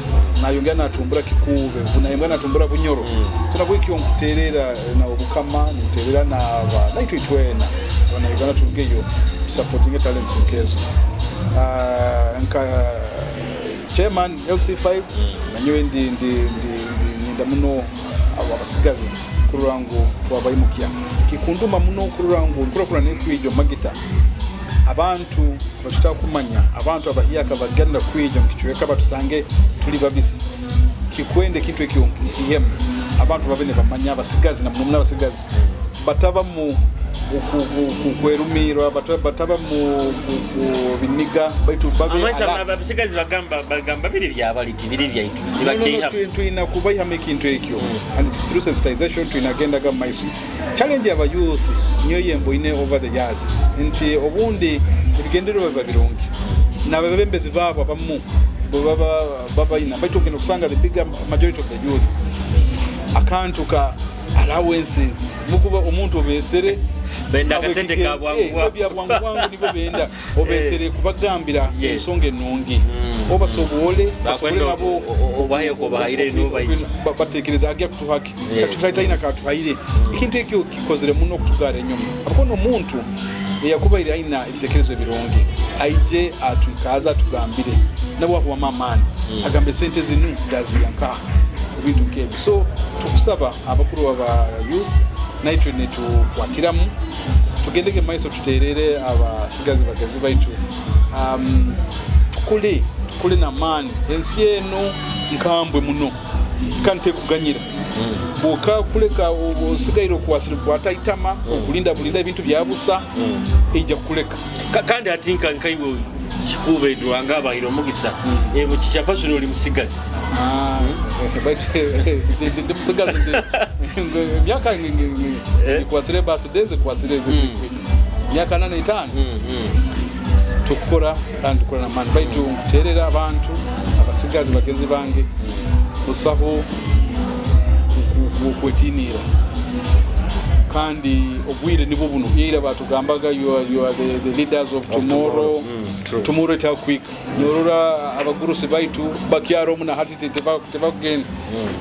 na yongera natumbura Kikuube bunayembwa natumbura bunyoro tunabwiki onkuterera na obukama nterera na aba naitu itwena bana Uganda tugeyo supporting talents nkezo nka chairman LC5 nanyo ndi muno abasigazi kurango twabayimukia kikunduma muno kurango nkura nekwijo magita abantu bashita kumanya abantu abahiyaka bagenda kwijo mkichweka batusange tuli babisi kikwende kintu ekyo kiyem abantu babene bamanya abasigazi na muno abasigazi bataba mu kwerumira bataba mu biniga baitu babe
abasigazi bagamba biri byabaliti biri byaitu nibakeya
tuina kubayi hameki into ekyo and it's through sensitization tuinagenda ga maisu challenge aba youth nyo yembo ine over the years nti obundi bigendero babirungi na babembezi babo abamu baba ina baitu kino kusanga the bigger majority of the youth akantuka allowances mukuba omuntu obesere
benda kasente kabwangwa
byabwangwa nibo benda obesere kubagambira ensonga ennungi obasobole basobole nabo
obaye ko bahire no
batekereza agya kutuhaki katuhaita ina katuhaire ikintu ekyo kikozere muno kutugara enyuma akono omuntu eyakubaire aina ibitekerezo birungi aije atukaza tugambire nabo wa mamani agambe sente zinu ndazi yanka bintu nkebyo so tukusaba abakuru aba youth naitwe netukwatiramu tugendeke maiso tuterere abasigazi bagenzi baitu tukule na mani ensi eno nkambwe muno kante kuganyira boka kuleka osigairo kwata itama okulinda bulinda ebintu byabusa ejja kuleka
kandi atinka nkaibo Kikuube duanga bahiro mugisa mu kichapaso oli musigazi
de musigazi myaka kwasire birthdays kwasire myaka 85 tukora kandi tukora na man baitu kuterera abantu abasigazi bagenzi bange usaho kwetinira kandi obwire nibo buno era batugambaga you are the leaders of tomorrow. Tomorrow it quick nyorora abagurusi baitu bakyaro muna hati teva kugenda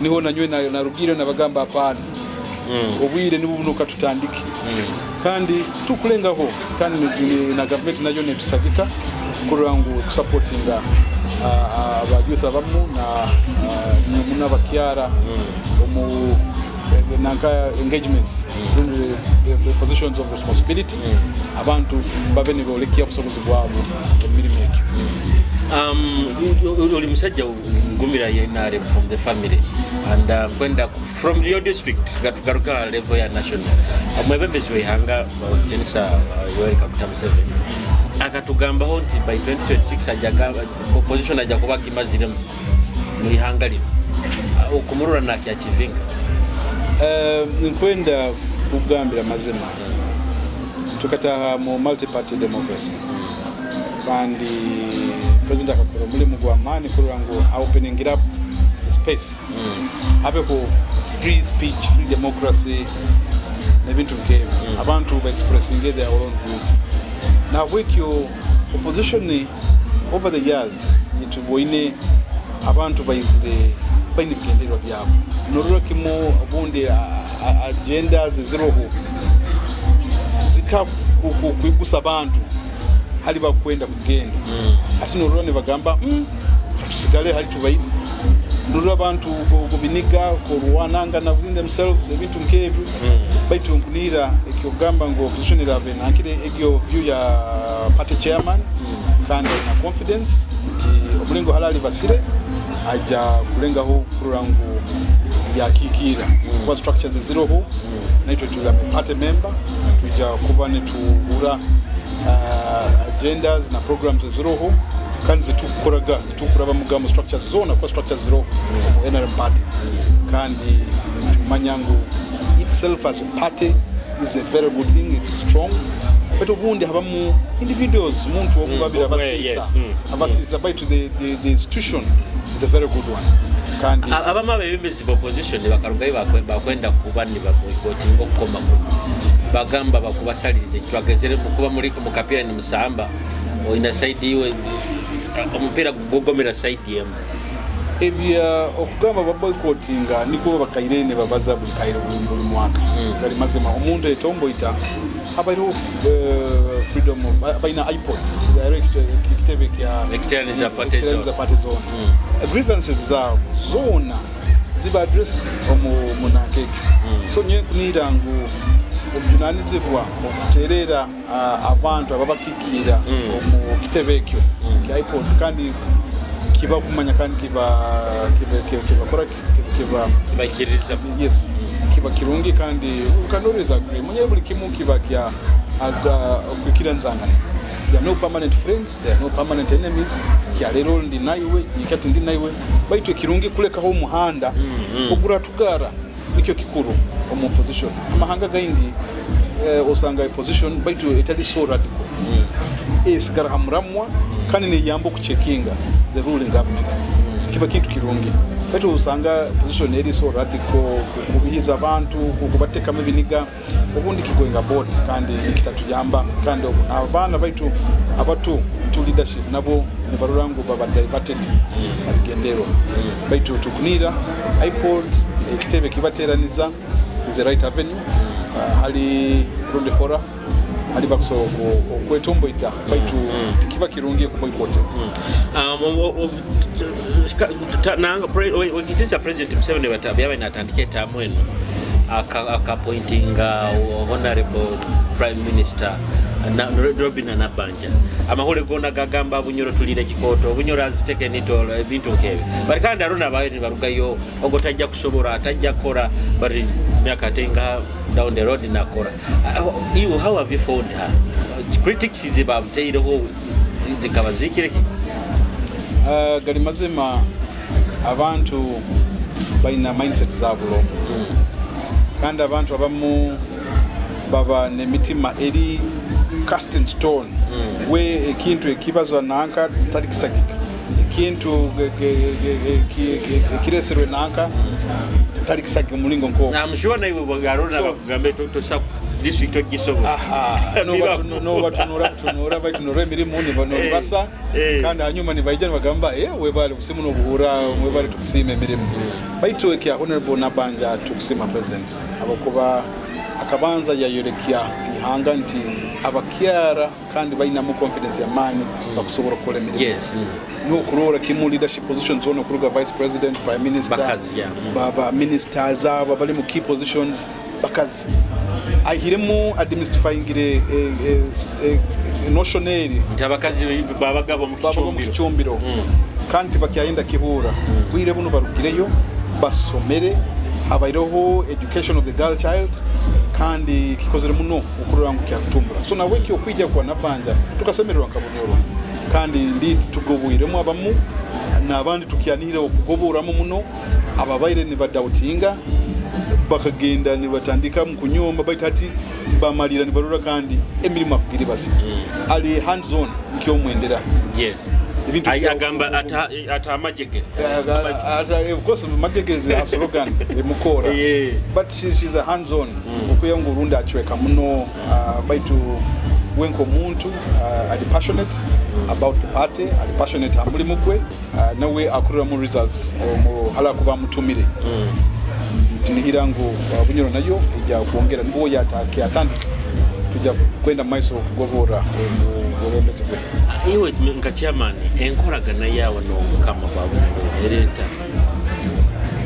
niho nanywe na rugire na bagamba apana obwire nibo buno katutandiki kandi tukulengaho kandi na government nayo netusagika kurangu supportinga abajusa bamu na muna bakyara omu nanka engagements in the positions of responsibility abantu babeni bolekia obusobozi bwabo emirimo
uli musajja ngumira yenare from the family and kwenda from your district gatukaruka level ya national amwebembezi wehanga jenisa yoweri kaguta Museveni akatugamba hoti by 2026 ajaga opposition ajakuba kimazire muri hanga lino okumurura nakyachivinga
nkwenda kugambira mazima tukataha mu multi-party democracy kandi president akakora mulimu gwa amani kurango opening up the space abeho free speech, free democracy nebintu nkebyo abantu ba expressing their own views now with your opposition over the years nituboine abantu bayizire bayinigendero byabo nororo kimo abundi agenda ziroho zita kuigusa abantu hali bakwenda kugenda ati nororo ne bagamba tusigale hali tubaidi nororo abantu gobiniga ko ruwananga na within themselves ebintu nkebyo baitu nkunira ekigamba ngo opposition irabe nakire egyo view ya party chairman kandi na confidence ti obulingo halali basire aja kulengaho kurangu ya kikira kwa structures ziroho naitwe tula party member tuja kubane tuura agendas na programs ziroho kandi zitukuraga mugambo structures zona kwa structures ziroho NRM party kandi manyango itself as a party is a very good thing, it's strong but obundi habamu individuals muntu okubabira abasisa by to the institution is a very good one kandi
abama bebembezi opposition bakarugayi bakwenda kubani baboycotting okukoma bagamba bakubasalirize kitwagezere kuba muri ku kapira ni musamba ina side iwe omupira gugomera side yem
evya okugamba baboycottinga niko bakairene babaza buli kairo buli mwaka gali mazima omuntu etombo ita abairo freedom of baina iPod direct kitebe kya
ekitaniza party zone
grievances zao zona ziba address omunakeke so nye kunirangu obunanizibwa okuterera abantu ababakikira omu kitebe kyo kya iPod kandi kiba kumanya kandi kiba kora kiba
kirisa
yes kiba kirungi kandi ukanoriza agree mwenye buli kimu kiba kya kwikira nzanga. There are no permanent friends, there are no permanent enemies. Kya lero ndi naiwe ikati ndi naiwe baitu kirungi kuleka ho muhanda ogura tugara nikyo kikuru omu opposition amahanga gaindi osanga opposition baitu etali so radical esigara hamramwa kandi ne yambo kuchekinga the ruling government kiba kintu kirungi baitu usanga opposition eri so radical kubihiza abantu kubateka mebiniga obundi kigoinga bot kandi kitatujamba kandi abana baitu abatu to leadership nabo ne barurango baba diverted aligendero baitu tukunira iPod kitebe kibateraniza is the right avenue hali ronde fora hali bakso kwetombo ita baitu kiba kirungiye ku boycott
nanga wekitisa president Museveni batabya natandike tamweno appointing honorable prime minister Robin Nabanja amahole gona gagamba bunyoro tulire kikoto bunyoro aziteke nitolo ebintu nkebe bari kandi arona abaye barugayo ogotajja kusobora atajja kora bari myaka tenga down the road nakora. How have you found her? Critics is about teireho zikabazikire
gali mazima abantu baina mindset zabulo kandi abantu abamu baba nemitima eri cast in stone we ekintu ekibazo nanka talikisagika ekintu kireserwe nanka talikisagika mulingo nko
namshwa na iwe bagarona bakugambe to sap district ogisobo no batunura emirimu ni bano basa kandi hanyuma ni bayijana bagamba we bali kusimu no buhura we bali tukusima emirimu baitu ekia honorable Nabanja tukusima president abakuba akabanza yayolekia ihanga nti abakyara kandi baina mu confidence ya mani bakusobora kole emirimu. Yes.
No kurora kimu leadership positions zone kuruga vice president, prime minister, baba ministers aba bali mu key positions bakazi ahiremu administrating notionary
ntabakazi babagabo mu kichumbiro
kandi bakyaenda kibura bwire buno barugireyo basomere abairoho education of the girl child kandi kikozere muno ukurura ngo kyakutumbura so nawe cyo kwijya kwa Nabanja tukasemererwa nkabonyoro kandi ndi tugobuyiremo abamu nabandi tukyanihira okugoboramo muno ababaire ni badautinga bakagenda ni batandika mu kunyomba baitati bamalira ni barura kandi emirimo akugiri basi ali hands on nkyo mwendera.
Yes. Ayagamba ata amajegere
of course majegere is a slogan mukora but she's a hands on ukuyongo runda achweka muno baitu wenko muntu ali passionate about the party ali passionate amuli mukwe nawe akurira mu results mu hala kuba mutumire tunihira ngo bunyoro nayo ijya kuongera ngo yatake atandika tujya kwenda maiso kugobora uremeze kwe
iwe nka chairman enkoragana yawe no kama babu ereta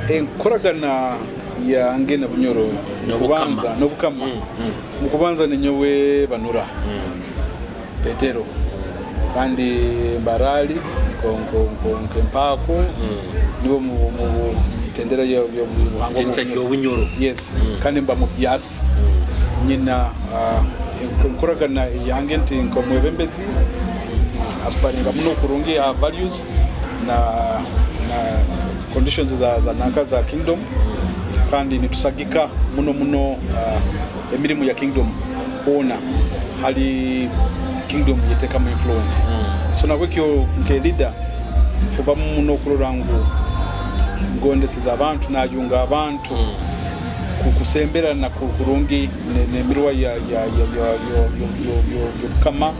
enkoragana
ya ngena bunyoro kubanza no bukama mukubanza ninyowe Banura Petero kandi barali kempako nibo mu tendera yo buhango
bunyoro.
Yes. kandi mba mu byasi nyina enkoragana yange nti nkomwebembezi aspiringa muno kurungi values na conditions za naka za kingdom kandi nitusagika muno emirimu ya kingdom ona hali kingdom yeteka mu influence so nakwekyo nke leader fuba muno kurorangu ngondesi za abantu najunga abantu kukusembera na kurungi nemirwa ya kama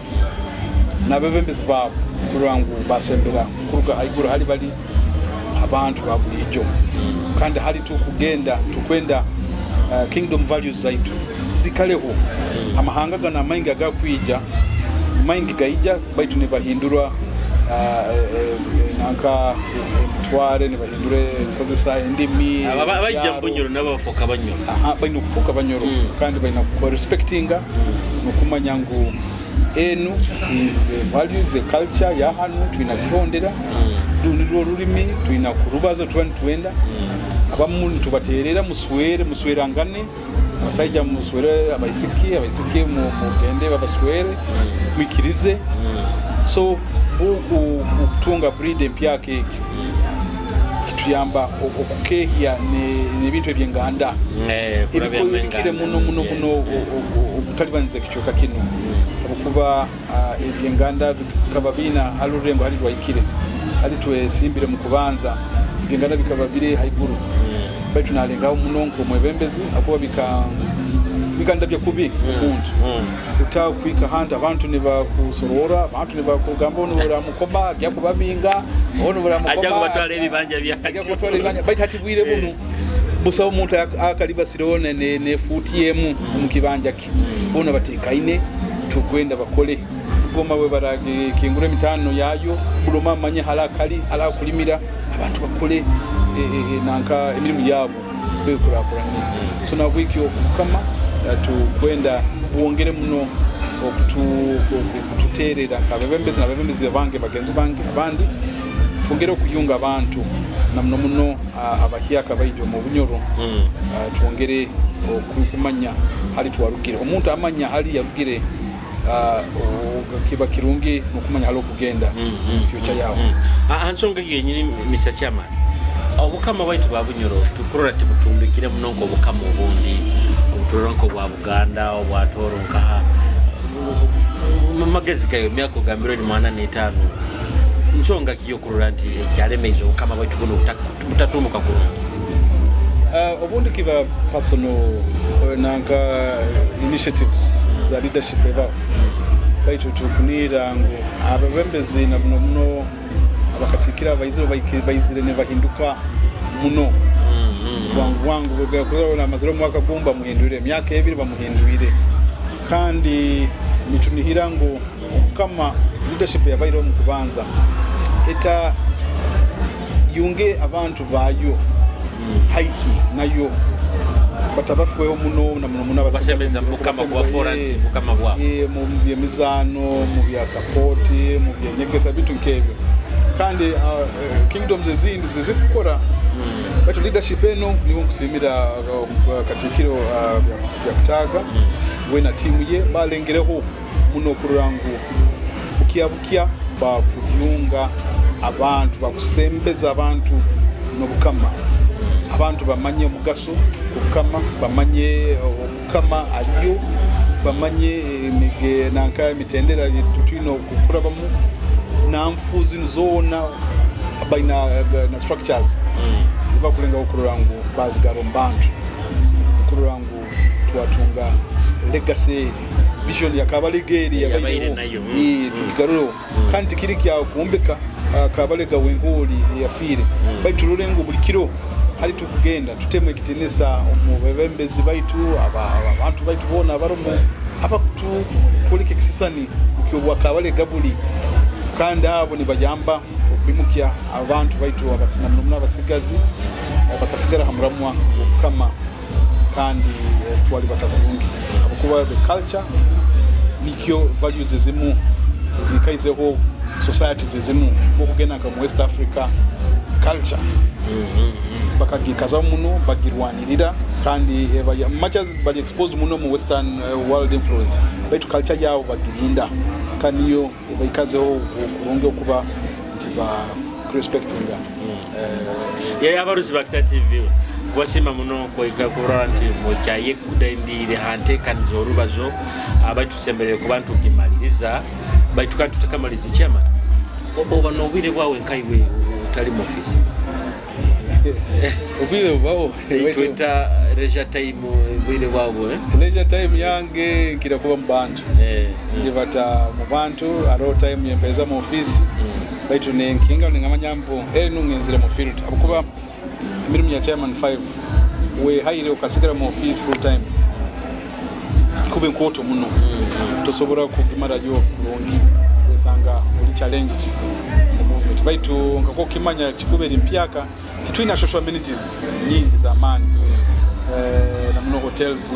na bebembezi babo kurangu basembera kuruga aigura hali bali abantu babulijo kandi hali tukugenda tukwenda kingdom values zaitu zikaleho amahanga gana mainga gakwija maingi gaija baitu ne bahindurwa nanka tware ne bahindure kozesa indimi
abajja mbonyoro nabafoka banyoro
baino kufuka banyoro kandi baina ku respectinga nokumanyangu enu is the values the culture ya hanu tuina kihondera duniro rurimi tuina kurubazo twenda abamuntu tubaterera muswere angane basajja muswere abaisiki mu gende babaswere mikirize so ukutunga breed empyake kituyamba okukehya ne bintu ebyenganda ebikire muno ubutalibanze kichoka kino okuba ebyenganda kababina alurembo hali twaikire hali twesimbire mu kubanza ebyenganda bikababire haiguru baitu nalengaho munonko mwebembezi akuba bikanda bya kubi umuntu utaho kwika handa abantu ne bakusorora abantu ne bakugamba ono bura mukoma bya kubabinga ono bura mukoma
ajja kubatwala ebibanja
baitu hatibwire buno busa omuntu akaliba sirone ne futiyemu mu kibanja ki ono batekaine tukwenda bakole goma we barage kingure mitano yayo buloma manye halakali ala kulimira abantu bakole nanka emirimu yabo bekurakuranye so na wiki okukama tukwenda buongere muno okututerera kabebembezi nabebembezi bange bagenzi bange abandi twongere okuyunga abantu namno muno abahiyaka baijo mu bunyoro twongere okumanya hali twarugire omuntu amanya hali yarugire kiba kirungi mukumanya hali okugenda future yawo
ansonga yenyini Mr. Chairman obukama baitu babunyoro tukurora tibutumbikire muno ngo obukama obundi obutoronko bwa Buganda obwatoronka magezi kayo myako gambiro ni mwana n'etaano nsonga kiyo kurora nti ekyalemeza obukama baitu buno butatumuka kurungi
obundi kiba personal nanka initiatives za leadership baitu tukunira ngo ababembezi na muno abakatikira bayizire ne bahinduka muno wangu bwekuzona amaziro mwaka gumba muhindurire myaka ebiri bamuhinduire kandi nitunihira ngo kama leadership yabairo mu kubanza eta yunge abantu bayo haiki nayo batabafweho muno na muno
basemeza mukama kwa foranti mukama bwa
mu byemizano mu bya support mu byenyegesa bitu nkebyo kandi kingdoms ezindi zizikukora batu leadership eno niho kusimira katikiro bya kutaga we na timu ye balengereho muno kurangu bukiya bakuyunga abantu bakusembeza abantu no bukama abantu bamanye mugaso kukama bamanye okukama aliyo bamanye mige nanka mitendera tutino kukurabamu na mfuzi zona baina na structures ziba kulenga ukurangu bazigaro mbantu ukurangu tuwatunga legacy vision yakabalegeri yabaine
nayo
tukigaruro kandi kiriki ya kuombeka akabalega wengoli yafire baitu rurengo bulikiro hali tukugenda tuteme kitenesa omubebembezi baitu abantu baitu bona baromo apa kutu polike kisisani ukyo akabalega buli kandi abo ni bajamba okwimukia abantu baitu abasina muno abasigazi bakasigara hamuramwa kama kandi twali batakurungi abukuba the culture nikyo values zezimu zikaizeho society zezimu okugena nka West Africa culture bakagikaza muno bagirwanirira kandi much as bali exposed muno mu western world influence baitu culture yao bagirinda kaniyo bayikazeho kurungi okuba tiba respecting
abaruzi ba TV wasima muno ko ikakura nti mochaye kudendire hante kanzo Orubazo abaitu semberere ku bantu kimaliriza baitu kantu takamaliza chama oba no bwire bwawe nkaiwe utali mu office
ubwire bwawo
Twitter leisure time bwire bwawo
leisure time yange kira kuba mbantu ndibata mu bantu aro time yempeza mu office baitu nenkinga ningamanyambo nungenzira mu field abukuba mirimu ya chairman 5 we haire ukasigara mu office full time kube nkoto muno tosobora kugimara jo kurungi esanga uli challenge movement baitu ngako kimanya Kikuube limpiaka kitwina social amenities nyingi za amani na muno hotels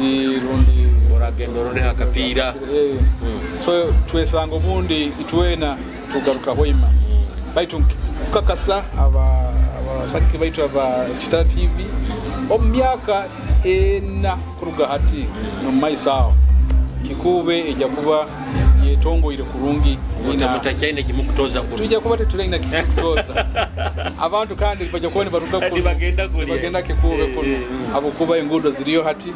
rundi
oragendo rundi hakapira
so twesanga bundi itwena tugaruka hoima baitu kakasa abasaki baitu aba Kitara TV omyaka ena kuruga hati no maisao Kikuube ejja kuba yetongo ile kurungi
ina mutachaine kimukutoza kuru
tujja kuba tetulina kimukutoza abantu kandi bajja kuone baruka
kuru bagenda
Kikuube kuno abo kuba engudo ziliyo hati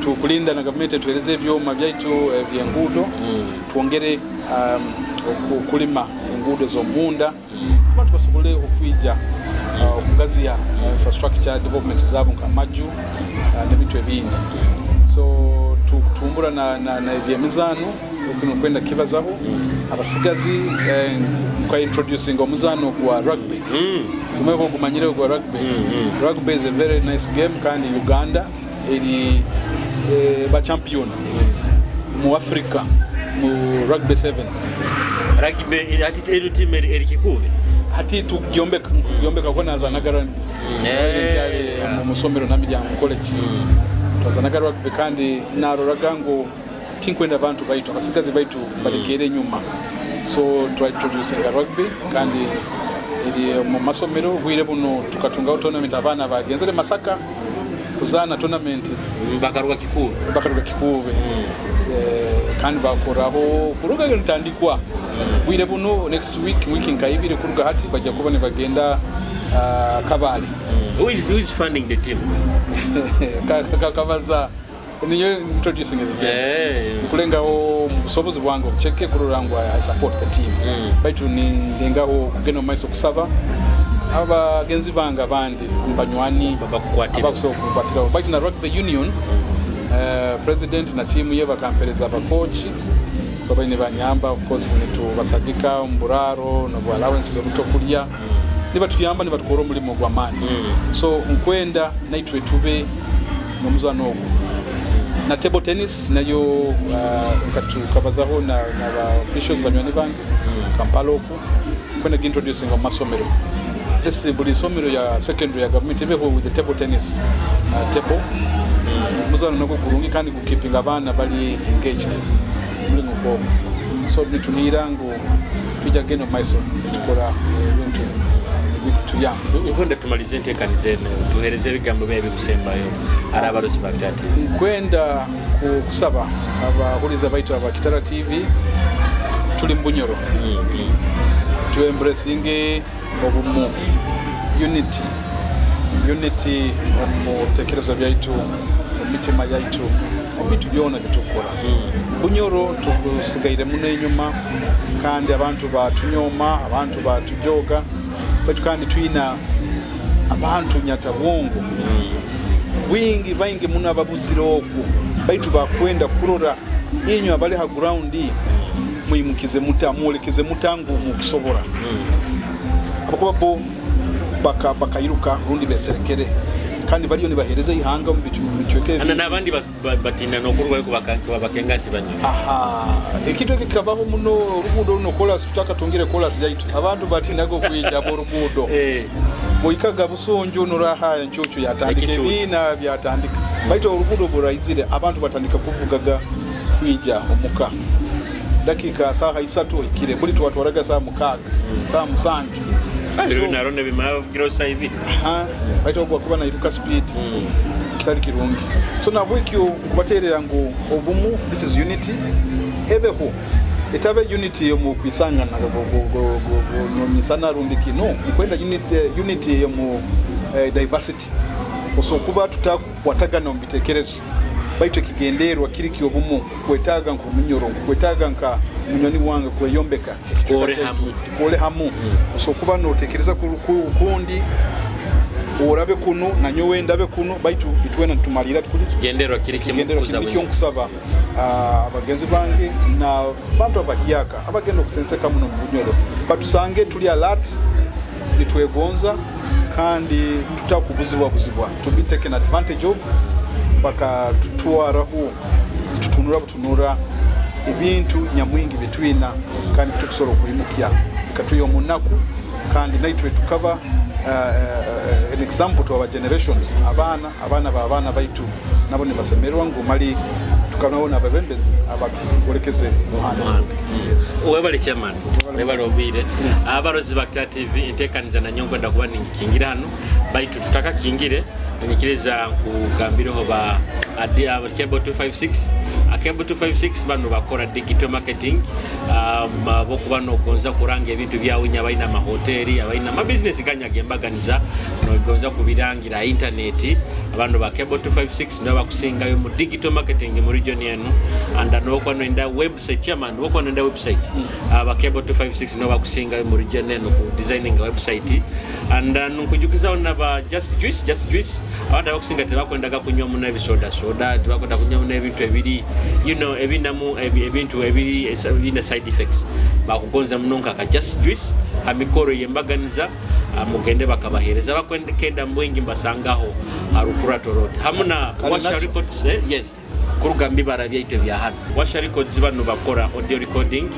tukulinda na government tueleze ebyoma byaitu byengudo tuongere kulima engudo zo munda abantu basobole okwija okugazia infrastructure development zabo nka maju n'ebintu ebindi so tumbura na ebyemizano kwenda kibazaho abasigazi kwa introducing omuzano kwa rugby tumeko kumanyire kwa rugby rugby is a very nice game kandi Uganda eri ba champion mu Africa mu rugby sevens
rugby ati eri team eri Kikuube
hati tukyombeka ko nazanagara mu musomero namiryango college twazanagara rugby kandi naroraga ngo tinkwenda abantu baitu abasigazi baitu balegere nyuma so try introducing rugby kandi iri mu masomero bwire buno tukatunga tournament abana bagenzere Masaka kuzana tournament
bakaruka Kikuube kandi bakoraho kuruga ntandikwa bwire buno next week nkayibire kuruga hati bajya kubone bagenda Kabale. Who is funding the team?
Kakabaza niyo introducing it. Kulenga ho busobozi bwango cheke kururangwa I support the team. Baitu ni ndengaho kugeno maiso kusaba abagenzi banga bandi mbanywani babakukwatira baitu na rugby union president na team ye bakampereza abacoach baba ne banyamba of course nitu basadika mburaro no allowance zo kutokulia niba tuyamba niba tukoro mulimo gwa mani so nkwenda naitwe tube no muzano na table tennis nayo kabazaho na officials banywani bangi Kampala oku kwenda introducing of masomero this buli somero ya secondary ya government ibeho with the table tennis table muzano nako kurungi kandi kukipinga abana bali engaged muri ngo so nitunirango tujya geno maiso tukora ibintu bikutuya
ukonde tumalize ntekanizene tuhereze bigambo bebe kusembayo arabaruzi baktati
kwenda kusaba abahuriza baitu aba Kitara TV tuli mbunyoro to embracing obumu unity mu tekerezo byaitu mitima yaitu obitu byona bitukora bunyoro tusigaire muno enyuma kandi abantu batunyoma abantu batujoga baitu kandi tuina abantu nyata wongo wingi baingi muno ababuziro oku baitu bakwenda kurora inyo abali ha ground muyimukize mutamulekeze mutangu mu kusobora abakobabo bakayiruka rundi beserekere kandi baliyo nibahereza ihanga mu bicyokere
ana nabandi batinda no kurwa yuko bakengati banyo
ekito kikabaho muno rugudo runo kola tutaka tungire kola sijaitu abantu batinago kuyija bo rugudo boikaga busonjo nuraha nchocho yatandike bina byatandika baito rugudo boraizire abantu batandika kuvugaga kuyija omuka dakika saha isatu ikire buli twatwaraga saa mukaga saa musanju
so narone bimava gross hivi
baito kuba na iruka speed kitali kirungi so na bwekyo kubaterera ngo obumu this is unity ebeho etabe unity yo mu kwisanga na no misana rundiki no kwenda unity yo mu diversity so kuba tutakwataga no mbitekerezo baito kigenderwa kiriki obumu kwetaga nko munyoro kwetaga nka munyoni wanga kweyombeka kole hamu so kuba no tekereza kundi orabe kuno na nyowe ndabe kuno baitu bitwena tumalira tukuri
kigenderwa kiriki
kusaba abagenzi bange na bantu abajyaka abagenda okusenseka muno mubunyoro batusange tuli alert litwegonza kandi tutakubuzibwa to be taken advantage of baka tutwaraho tutunura ibintu nyamwingi bitwina kandi tukusoro kuyimukia katuyo munaku kandi naitwe tukaba an example to our generations abana baitu nabo ni basemerwa ngo mali tukanaona ababembezi abatukolekeze muhanda
webale chairman webale obire abarozi ba Kitara TV intekaniza na nyongo ndakuba ningikingira hano baitu tutaka kingire nyikireza kugambireho ba Cable 256 Cable 256 bano bakora digital marketing maboko bano gonza kuranga ebintu byawe abaina mahoteli abaina ma business kanyagembaganiza no gonza kubirangira internet abantu ba Cable 256 ndo bakusinga yo mu digital marketing mu region yenu anda no kwa nenda website chairman wako nenda website ba Cable 256 ndo bakusinga yo mu region yenu ku designing website anda nkujukiza ona ba just juice abanda bakusinga tebakwendaga kunywa mu nabisoda tubakwenda kunywa mu nebintu ebiri ebinamu ebintu ebiri ina side effects bakugonza munonka ka just juice amikoro yembaganiza mugende bakabahereza bakwenda mbwengi mbasangaho harukurato road hamuna washa records yes kurugambi barabyite bya hano Washa Records bano bakora audio recording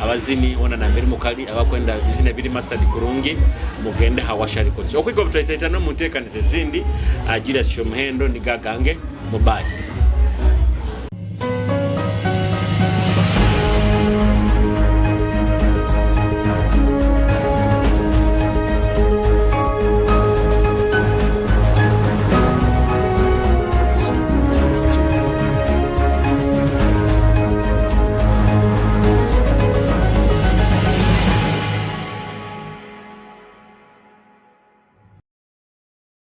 abazini ona na mbere mukali abakwenda bizine biri mastered kurungi mugende ha Washa Records okwiko mtwaita no mutekanize zindi ajira shomhendo ni gagange mobile